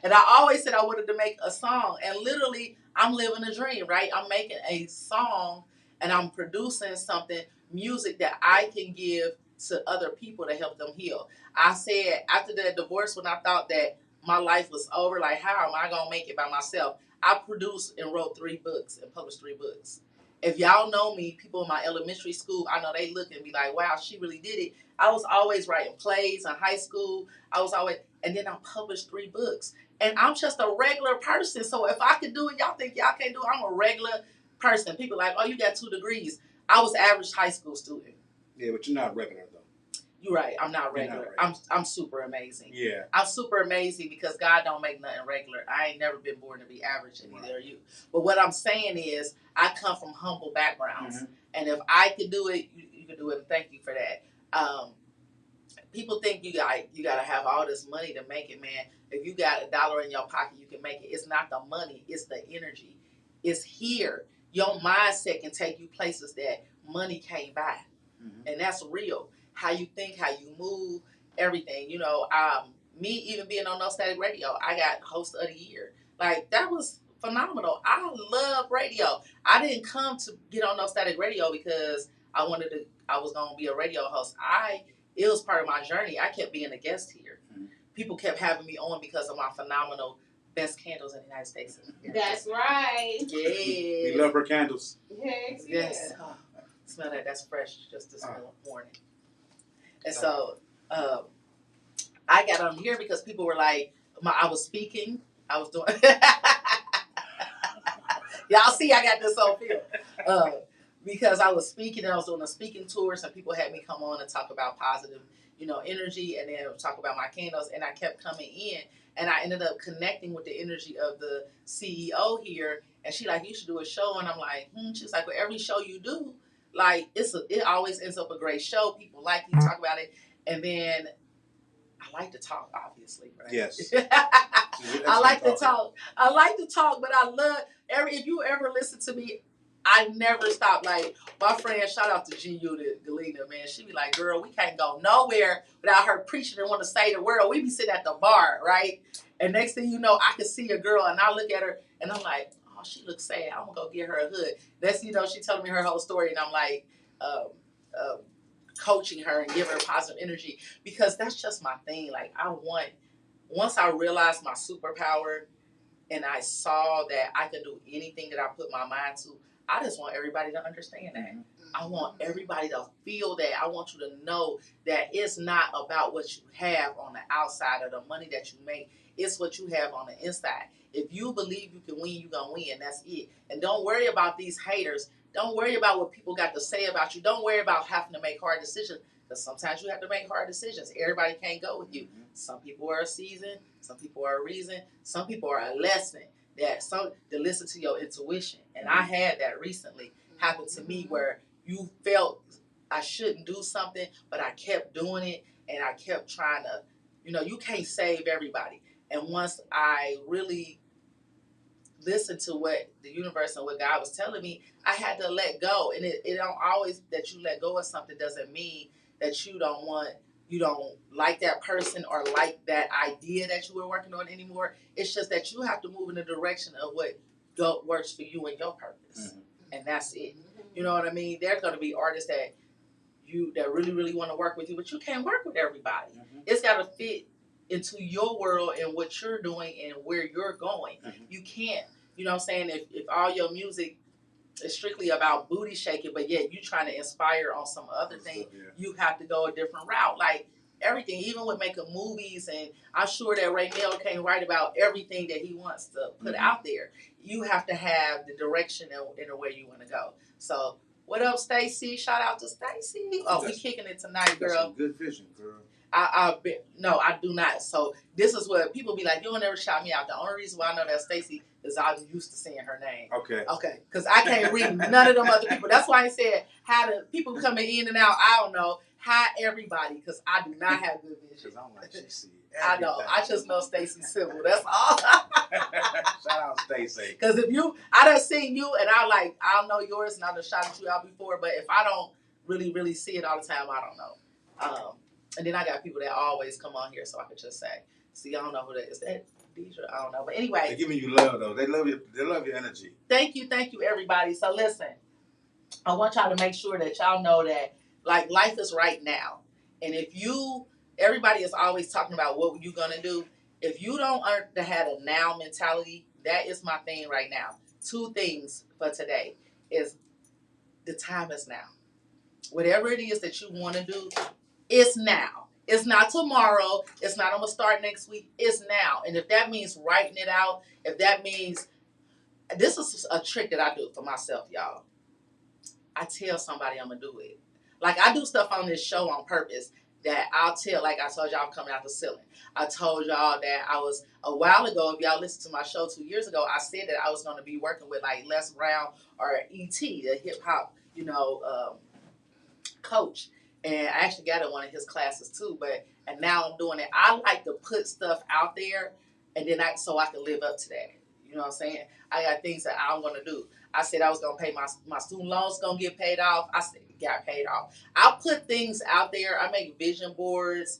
And I always said I wanted to make a song. And literally, I'm living a dream, right? I'm making a song and I'm producing something, music that I can give to other people to help them heal. I said after the divorce, when I thought that my life was over, like, how am I going to make it by myself? I produced and wrote 3 books and published 3 books. If y'all know me, people in my elementary school, I know they look and be like, wow, she really did it. I was always writing plays in high school. And then I published 3 books. And I'm just a regular person. So if I could do it, y'all think y'all can't do it. I'm a regular person. People like, oh, you got 2 degrees. I was average high school student. Yeah, but you're not regular, though. You're right. I'm not regular. I'm super amazing. Yeah. I'm super amazing because God don't make nothing regular. I ain't never been born to be average, and neither are you. But what I'm saying is, I come from humble backgrounds, and if I could do it, you can do it. And thank you for that. People think you gotta have all this money to make it, man. If you got $1 in your pocket, you can make it. It's not the money. It's the energy. It's here. Your mindset can take you places that money can't buy, and that's real. How you think, how you move, everything. You know, me even being on No Static Radio, I got Host of the Year. Like, that was phenomenal. I love radio. I didn't come to get on No Static Radio because I was going to be a radio host. It was part of my journey. I kept being a guest here. People kept having me on because of my phenomenal best candles in the United States. That's right. Yeah. We love her candles. Yes. Oh, smell that. That's fresh just this morning. And so I got on here because people were like, I was speaking. I was doing. Y'all see, I got this whole feel. Because I was speaking and I was doing a speaking tour, some people had me come on and talk about positive, energy, and then talk about my candles. And I kept coming in, and I ended up connecting with the energy of the CEO here. And she like, you should do a show, and I'm like, She's like, well, every show you do, like it always ends up a great show. People like you talk about it, and then I like to talk, obviously, right? Yes. I like to talk. I like to talk, but I love if you ever listen to me, I never stop. Like my friend, shout out to GU to Galena, man. She be like, girl, we can't go nowhere without her preaching and want to say the word. We be sitting at the bar, right? And next thing you know, I can see a girl and I look at her and I'm like, oh, she looks sad. I'm gonna go get her a hood. That's she telling me her whole story, and I'm like, coaching her and giving her positive energy, because that's just my thing. Like once I realized my superpower and I saw that I could do anything that I put my mind to, I just want everybody to understand that. I want everybody to feel that. I want you to know that it's not about what you have on the outside or the money that you make. It's what you have on the inside. If you believe you can win, you're going to win. That's it. And don't worry about these haters. Don't worry about what people got to say about you. Don't worry about having to make hard decisions, because sometimes you have to make hard decisions. Everybody can't go with you. Some people are a season. Some people are a reason. Some people are a lesson. To listen to your intuition. And I had that recently happen to me, where you felt I shouldn't do something, but I kept doing it, and I kept trying to, you can't save everybody. And once I really listened to what the universe and what God was telling me, I had to let go. And it don't always that you let go of something doesn't mean that you don't like that person or like that idea that you were working on anymore. It's just that you have to move in the direction of what works for you and your purpose. And that's it. You know what I mean? There's going to be artists that really, really want to work with you, but you can't work with everybody. It's got to fit into your world and what you're doing and where you're going. You can't, you know what I'm saying, if all your music is strictly about booty shaking, but yet you trying to inspire on some other thing, you have to go a different route. Like everything, even with making movies, and I'm sure that Ray Mail can't write about everything that he wants to put out there. You have to have the direction in the way you want to go. So what up, Stacy? Shout out to Stacy. Oh, we kicking it tonight, girl. That's some good vision, girl. No, I do not. So this is what people be like, you'll never shout me out. The only reason why I know that Stacy is I'm used to seeing her name. Okay. Because I can't read none of them other people. That's why I said how the people coming in and out, I don't know. Hi, everybody, because I do not have good vision. Because I'm like, she see I know. I just know Stacy Civil. That's all. Shout out Stacy. Because I done seen you, and I'll know yours, and I done shouted you out before, but if I don't really, really see it all the time, I don't know. And then I got people that always come on here, so I could just say, see, I don't know who that is. Is that Deidre? I don't know. But anyway. They're giving you love, though. They love your energy. Thank you, everybody. So listen, I want y'all to make sure that y'all know that, like, life is right now. And everybody is always talking about what you're going to do. If you don't have a now mentality, that is my thing right now. 2 things for today is the time is now. Whatever it is that you want to do, it's now. It's not tomorrow. It's not I'm going to start next week. It's now. And if that means writing it out, if that means, this is a trick that I do for myself, y'all. I tell somebody I'm going to do it. Like I do stuff on this show on purpose that I'll tell, like I told y'all I'm coming out the ceiling. I told y'all that I was, a while ago, if y'all listened to my show 2 years ago, I said that I was going to be working with like Les Brown or E.T., the hip hop, coach. And I actually got in one of his classes too, and now I'm doing it. I like to put stuff out there, and then so I can live up to that. You know what I'm saying? I got things that I'm going to do. I said I was going to pay my student loans, going to get paid off. I said it got paid off. I put things out there. I make vision boards.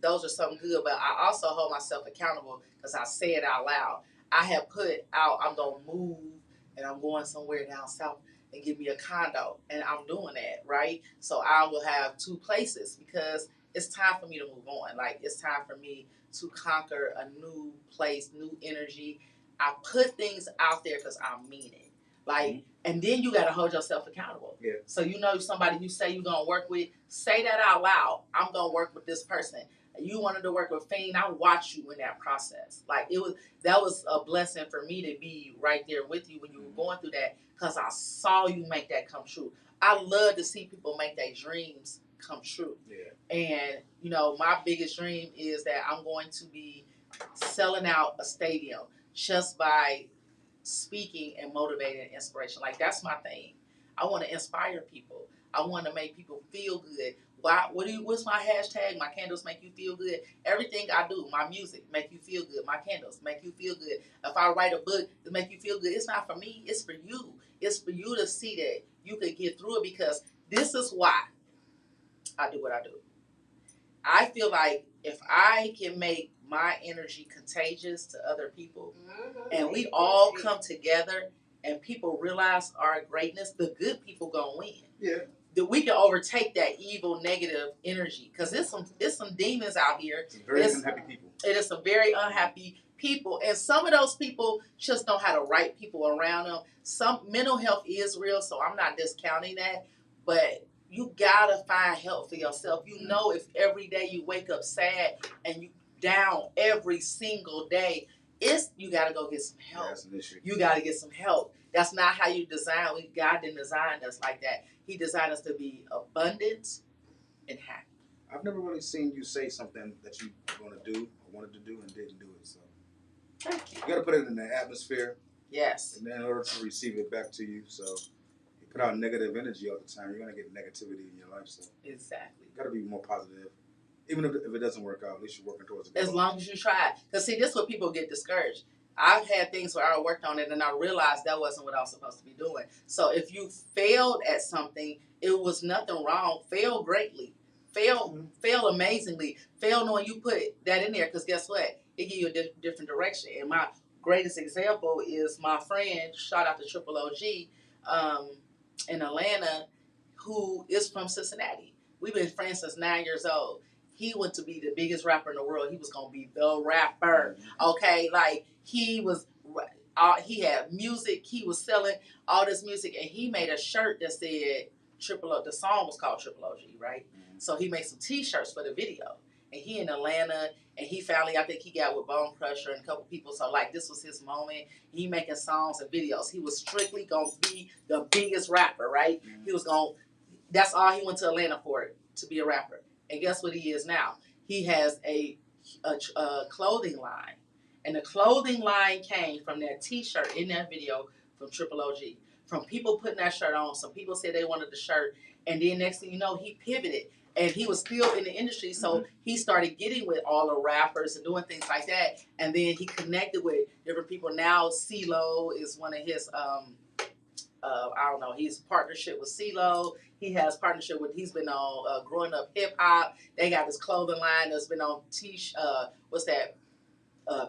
Those are something good, but I also hold myself accountable because I say it out loud. I have put out, I'm going to move, and I'm going somewhere down south and give me a condo, and I'm doing that, right? So I will have 2 places because it's time for me to move on. Like, it's time for me to conquer a new place, new energy. I put things out there because I mean it. Like, and then you got to hold yourself accountable. Yeah. So somebody you say you're going to work with, say that out loud. I'm going to work with this person. You wanted to work with Fiend. I watched you in that process. Like that was a blessing for me to be right there with you when you were going through that, because I saw you make that come true. I love to see people make their dreams come true. Yeah. And my biggest dream is that I'm going to be selling out a stadium just by speaking and motivating inspiration. Like, that's my thing. I want to inspire people. I want to make people feel good. What's my hashtag? My candles make you feel good. Everything I do, my music make you feel good. My candles make you feel good. If I write a book to make you feel good, it's not for me. It's for you. It's for you to see that you could get through it, because this is why I do what I do. I feel like if I can make my energy contagious to other people, and we all come together and people realize our greatness, the good people gonna win. Yeah. That we can overtake that evil, negative energy, because it's some demons out here. Some very unhappy people. It is some very unhappy people, and some of those people just don't have the right people around them. Some mental health is real, so I'm not discounting that, but you gotta find help for yourself. You know, if every day you wake up sad and you down every single day, you gotta go get some help. That's an issue. You gotta get some help. That's not how you design. God didn't design us like that. He designed us to be abundant and happy. I've never really seen you say something that you were going to do or wanted to do and didn't do it. So thank you. You got to put it in the atmosphere. Yes. And then in order to receive it back to you. So you put out negative energy all the time, you're going to get negativity in your life. So exactly. You got to be more positive. Even if it doesn't work out, at least you're working towards it. As long as you try. Because, see, this is what people get discouraged. I've had things where I worked on it and I realized that wasn't what I was supposed to be doing. So if you failed at something, it was nothing wrong. Fail greatly. Fail amazingly. Fail knowing you put that in there, because guess what? It gives you a different direction. And my greatest example is my friend, shout out to Triple OG, in Atlanta, who is from Cincinnati. We've been friends since 9 years old. He went to be the biggest rapper in the world. He was going to be the rapper. Okay? Like, he had music. He was selling all this music. And he made a shirt that said Triple O. The song was called Triple OG, right? Mm-hmm. So he made some T-shirts for the video. And he in Atlanta. And he finally, I think he got with Bone Crusher and a couple people. So, like, this was his moment. He making songs and videos. He was strictly going to be the biggest rapper, right? Mm-hmm. He was going to, that's all he went to Atlanta for, to be a rapper. And guess what he is now? He has a clothing line. And the clothing line came from that T-shirt in that video from Triple OG. From people putting that shirt on. Some people said they wanted the shirt. And then next thing you know, he pivoted. And he was still in the industry. So he started getting with all the rappers and doing things like that. And then he connected with different people. Now CeeLo is one of his, I don't know, he's partnership with CeeLo. He has partnership with, he's been on Growing Up Hip Hop. They got this clothing line that's been on what's that?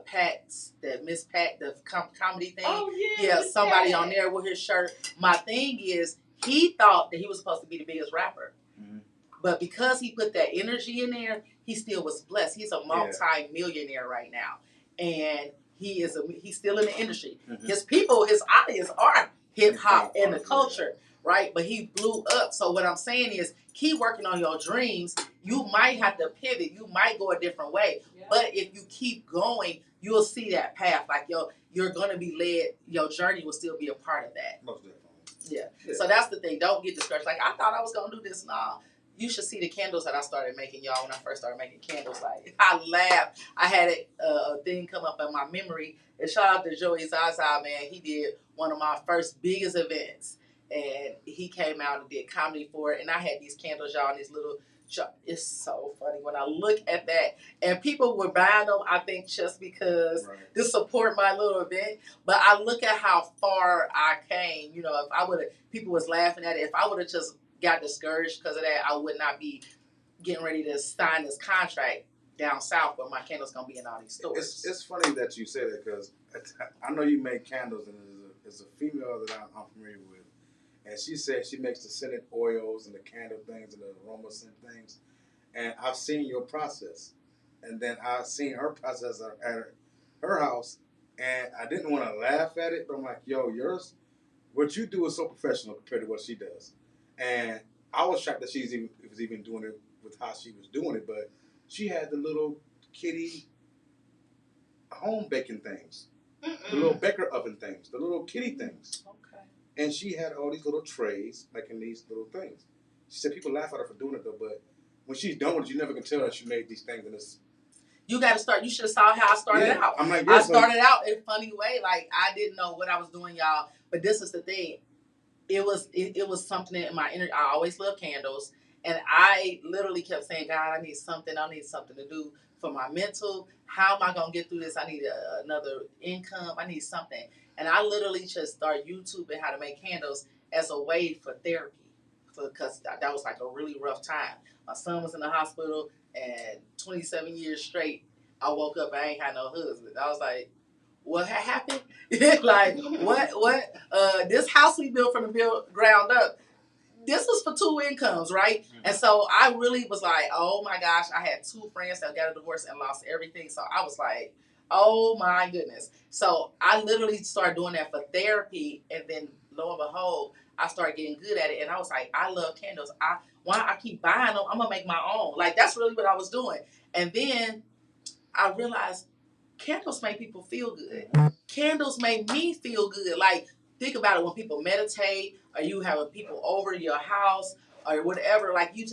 Pat's, that Miss Pat, the comedy thing. Oh, yeah, somebody on there with his shirt. My thing is, he thought that he was supposed to be the biggest rapper. Mm-hmm. But because he put that energy in there, he still was blessed. He's a multi-millionaire right now. And he's still in the industry. Mm-hmm. His people, his audience are hip-hop and the culture, right? But he blew up. So what I'm saying is, keep working on your dreams. You might have to pivot. You might go a different way. Yeah. But if you keep going, you'll see that path. Like, you're going to be led. Your journey will still be a part of that. Most definitely. Yeah. So that's the thing. Don't get discouraged. Like, I thought I was going to do this. Nah. You should see the candles that I started making, y'all, when I first started making candles. Like, I laughed. I had a thing come up in my memory. And shout out to Joey Zaza, man. He did one of my first biggest events. And he came out and did comedy for it. And I had these candles, y'all, and these little... It's so funny when I look at that. And people were buying them, I think, just because to support my little event. But I look at how far I came. You know, if I would have... People was laughing at it. If I would have just got discouraged because of that, I would not be getting ready to sign this contract down south where my candles going to be in all these stores. It's funny that you said that, because I know you make candles, and there's a female that I'm familiar with. And she said she makes the scented oils and the candle things and the aroma scent things. And I've seen your process. And then I've seen her process at her house. And I didn't want to laugh at it, but I'm like, yo, what you do is so professional compared to what she does. And I was shocked that she was even doing it with how she was doing it. But She had the little kitty home baking things, the little baker oven things, the little kitty things. Okay. And she had all these little trays making these little things. She said people laugh at her for doing it though, but when she's done with it, you never can tell that she made these things. And it's you got to start. You should have saw how I started out. I'm like, I started out in a funny way, like I didn't know what I was doing, y'all. But this is the thing. It was something in my inner. I always love candles, and I literally kept saying, God, I need something to do for my mental. How am I gonna get through this? I need another income. I need something, and I literally just started YouTubing how to make candles as a way for therapy, because that was like a really rough time. My son was in the hospital, and 27 years straight, I woke up. I ain't had no husband. I was like, what had happened? Like, what? This house we built from the ground up, this was for 2 incomes, right? Mm-hmm. And so I really was like, oh my gosh, I had 2 friends that got a divorce and lost everything. So I was like, oh my goodness. So I literally started doing that for therapy, and then lo and behold, I started getting good at it. And I was like, I love candles. Why I keep buying them? I'm gonna make my own. Like, that's really what I was doing. And then I realized candles make people feel good. Candles make me feel good. Like, think about it when people meditate, or you have people over your house, or whatever. Like, you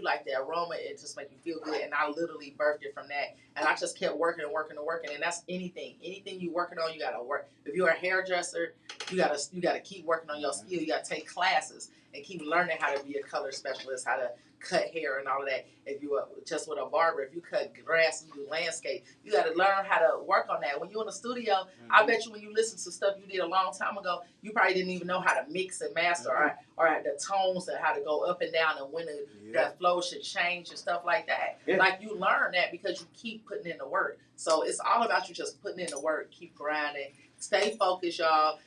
like the aroma. It just makes you feel good. And I literally birthed it from that. And I just kept working and working and working. And that's anything. Anything you working on, you gotta work. If you're a hairdresser, you gotta keep working on your skill. You gotta take classes and keep learning how to be a color specialist, how to cut hair and all of that. If you are just with a barber, if you cut grass and you do landscape, you got to learn how to work on that. When you're in the studio, I bet you when you listen to stuff you did a long time ago, you probably didn't even know how to mix and master, or the tones and how to go up and down, and when that flow should change and stuff like that. Yeah. Like, you learn that because you keep putting in the work. So it's all about you just putting in the work, keep grinding, stay focused, y'all.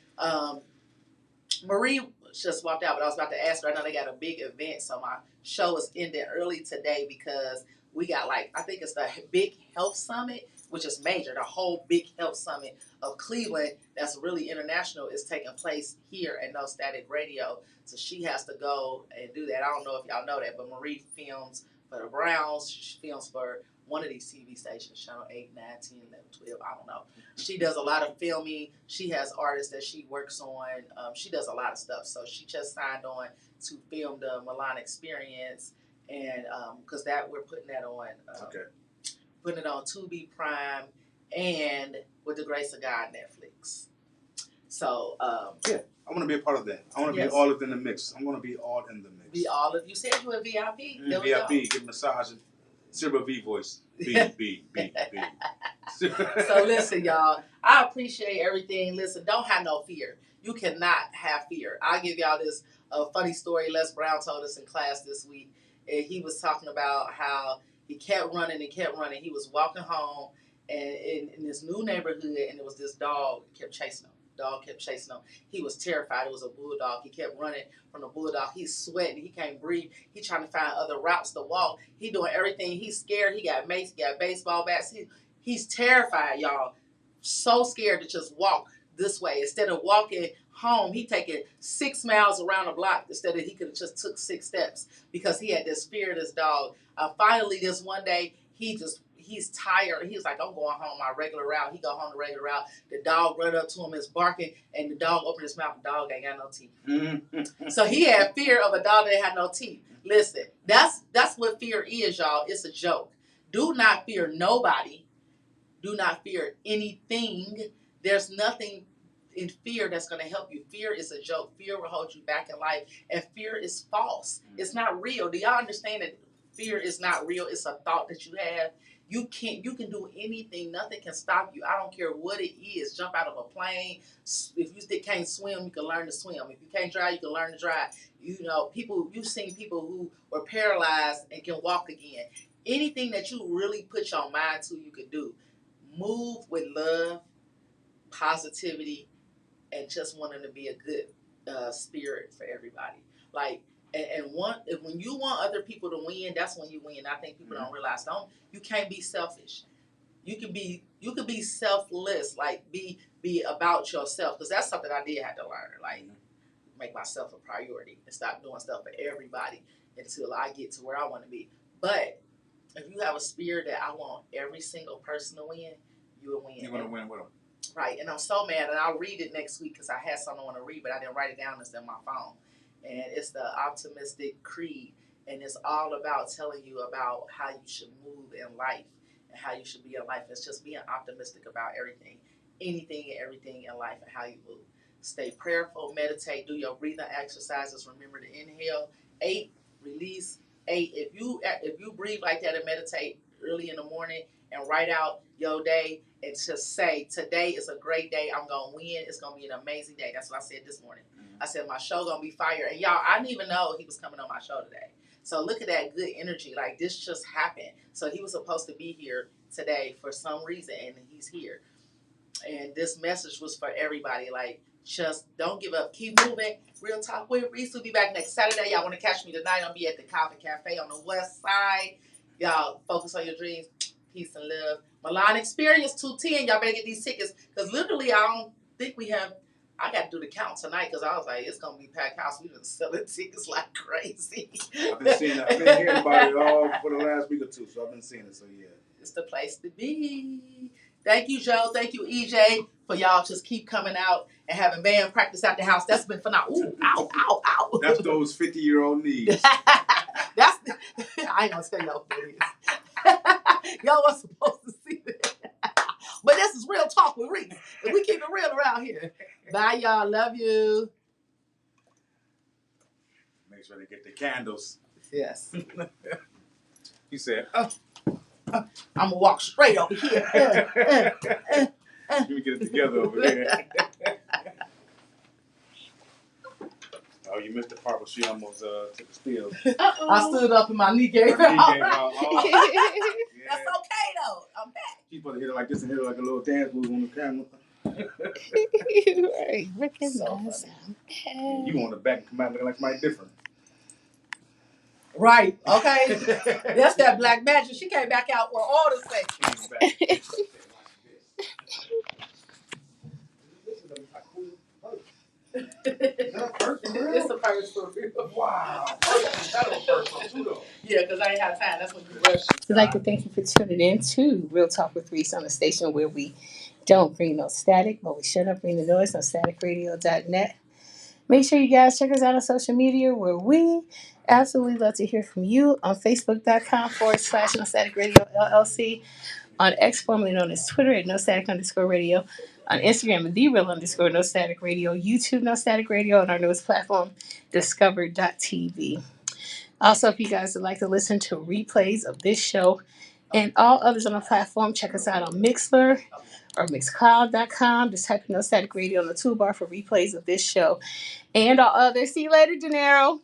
Marie just walked out, but I was about to ask her. I know they got a big event, so my show is ending early today because we got, like, I think it's the Big Health Summit, which is major. The whole Big Health Summit of Cleveland, that's really international, is taking place here at No Static Radio. So she has to go and do that. I don't know if y'all know that, but Marie films for the Browns. She films for one of these TV stations, Channel 8, 9, 10, 11, 12, I don't know. She does a lot of filming. She has artists that she works on. She does a lot of stuff. So she just signed on to film the Milan Experience, and because that we're putting that on, putting it on Tubi, Prime, and with the grace of God, Netflix. So yeah, I want to be a part of that. I want to be all in the mix. I'm going to be all in the mix. Be all of you. Said you a VIP. VIP, give massage. Silver V voice. B. So listen, y'all. I appreciate everything. Listen, don't have no fear. You cannot have fear. I'll give y'all this funny story Les Brown told us in class this week. And he was talking about how he kept running and kept running. He was walking home and in this new neighborhood, and there was this dog that kept chasing him. Dog kept chasing him. He was terrified. It was a bulldog. He kept running from the bulldog. He's sweating. He can't breathe. He's trying to find other routes to walk. He doing everything. He's scared. He got mace. He got baseball bats. He's terrified, y'all. So scared to just walk this way. Instead of walking home, he taking 6 miles around the block instead of he could have just took 6 steps because he had this fear of this dog. Finally, this one day, he's tired. He's like, I'm going home my regular route. He go home the regular route. The dog run up to him, is barking, and the dog opened his mouth. The dog ain't got no teeth. So he had fear of a dog that had no teeth. Listen, that's what fear is, y'all. It's a joke. Do not fear nobody. Do not fear anything. There's nothing in fear that's going to help you. Fear is a joke. Fear will hold you back in life, and fear is false. It's not real. Do y'all understand that fear is not real? It's a thought that you have. You can do anything. Nothing can stop you. I don't care what it is. Jump out of a plane. If you can't swim, you can learn to swim. If you can't drive, you can learn to drive. You know, you've seen people who were paralyzed and can walk again. Anything that you really put your mind to, you can do. Move with love, positivity, and just wanting to be a good spirit for everybody. Like, when you want other people to win, that's when you win. I think people don't realize. You can't be selfish. You can be selfless. Like, be about yourself, because that's something I did have to learn. Like, make myself a priority and stop doing stuff for everybody until I get to where I want to be. But if you have a spirit that I want every single person to win, you will win. You're going to win with them. Right, and I'm so mad, and I'll read it next week because I had something I want to read, but I didn't write it down. It's in my phone, and it's the Optimistic Creed, and it's all about telling you about how you should move in life and how you should be in life. It's just being optimistic about everything, anything and everything in life, and how you move. Stay prayerful, meditate, do your breathing exercises. Remember to inhale 8, release 8. If you breathe like that and meditate early in the morning and write out your day and just say, today is a great day. I'm going to win. It's going to be an amazing day. That's what I said this morning. I said, my show going to be fire. And y'all, I didn't even know he was coming on my show today. So look at that good energy. Like, this just happened. So he was supposed to be here today for some reason, and he's here. And this message was for everybody. Like, just don't give up. Keep moving. Real Talk with Reese will be back next Saturday. Y'all want to catch me tonight? I'll be at the Calvin Cafe on the west side. Y'all, focus on your dreams. Peace and love. Milan Experience 210. Y'all better get these tickets. Because literally, I don't think we have. I got to do the count tonight because I was like, it's going to be packed house. We've been selling tickets like crazy. I've been seeing it. I've been hearing about it all for the last week or two. So I've been seeing it. So yeah. It's the place to be. Thank you, Joe. Thank you, EJ, for y'all just keep coming out and having band practice at the house. That's been phenomenal. Ooh, ow, ow, ow. That's those 50-year-old knees. I ain't gonna tell y'all what it is. Y'all was supposed to see that. But this is Real Talk with Reese. And we keep it real around here. Bye, y'all. Love you. Make sure they get the candles. Yes. He said, I'm gonna walk straight over here. Let me get it together over there. Oh, you missed the part where she almost took a steal. I stood up and my knee gave out. Yeah. That's okay though. I'm back. She's supposed to hit it like this and hit it like a little dance move on the camera. Right. Recognize. You on the back and come out looking like somebody different. Right. Okay. That's that black magic. She came back out with all the sex. It's a purse for real. Wow. That was first too though. Yeah, because I ain't have time. That's when you rush. We'd like to thank you for tuning in to Real Talk with Reese on the station where we don't bring no static, but we shut up, bring the noise on staticradio.net. Make sure you guys check us out on social media where we absolutely love to hear from you on Facebook.com/No Static Radio LLC, on X, formerly known as Twitter at No Static _radio, on Instagram, The Real _ No Static Radio, YouTube, No Static Radio, and our newest platform, Discover.tv. Also, if you guys would like to listen to replays of this show and all others on the platform, check us out on Mixler or Mixcloud.com. Just type in No Static Radio on the toolbar for replays of this show and all others. See you later, Gennaro.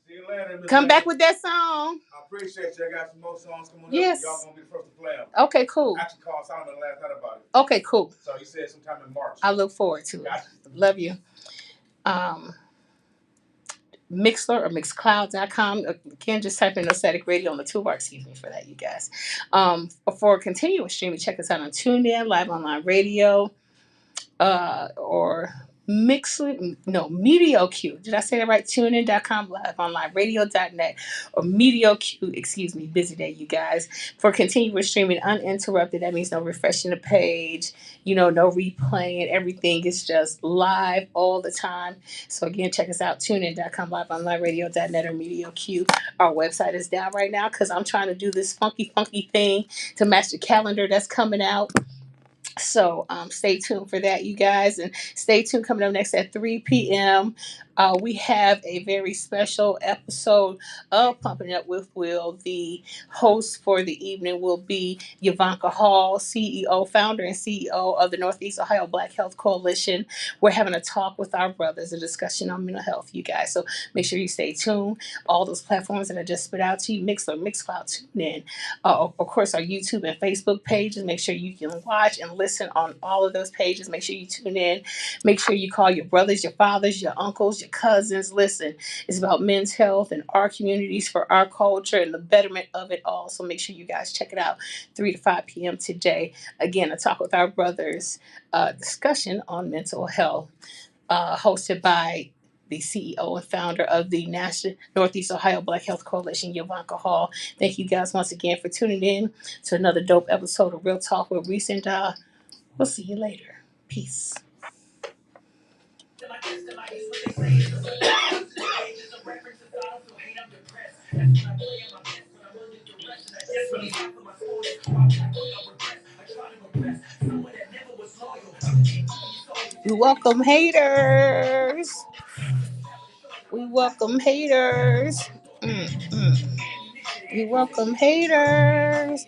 See you later, Ms. Come Lady. back with that song. I appreciate you. I got some more songs coming Yes. up. Y'all gonna be the first to play them. Okay, cool. I actually called Solomon last night about it. Okay, cool. So he said sometime in March. I look forward to it. Gotcha. Love you. Mixler or Mixcloud.com. Again, just type in No Static Radio on the toolbar. Excuse me for that, you guys. For continuous streaming, check us out on TuneIn, Live Online Radio, or MediaQ. Did I say that right? TuneIn.com, Live Online Radio.net, or MediaQ. Excuse me. Busy day, you guys. For continuous streaming uninterrupted, that means no refreshing the page, no replaying. Everything is just live all the time. So again, check us out. TuneIn.com, Live Online Radio.net, or MediaQ. Our website is down right now because I'm trying to do this funky thing to match the calendar that's coming out. So stay tuned for that, you guys, and stay tuned. Coming up next at 3 p.m. We have a very special episode of Pumping Up with Will. The host for the evening will be Yvanka Hall, founder and CEO of the Northeast Ohio Black Health Coalition. We're having a talk with our brothers, a discussion on mental health, you guys. So make sure you stay tuned. All those platforms that I just spit out to you, Mixler, Mixcloud, TuneIn, of course, our YouTube and Facebook pages. Make sure you can watch and listen on all of those pages. Make sure you tune in. Make sure you call your brothers, your fathers, your uncles, your cousins. Listen, it's about men's health and our communities, for our culture and the betterment of it all. So make sure you guys check it out 3 to 5 p.m. today. Again, a talk with our brothers, discussion on mental health, hosted by the CEO and founder of the National Northeast Ohio Black Health Coalition, Yavanka Hall. Thank you guys once again for tuning in to another dope episode of Real Talk with REESE and we'll see you later. Peace. We welcome haters. We welcome haters. We welcome haters.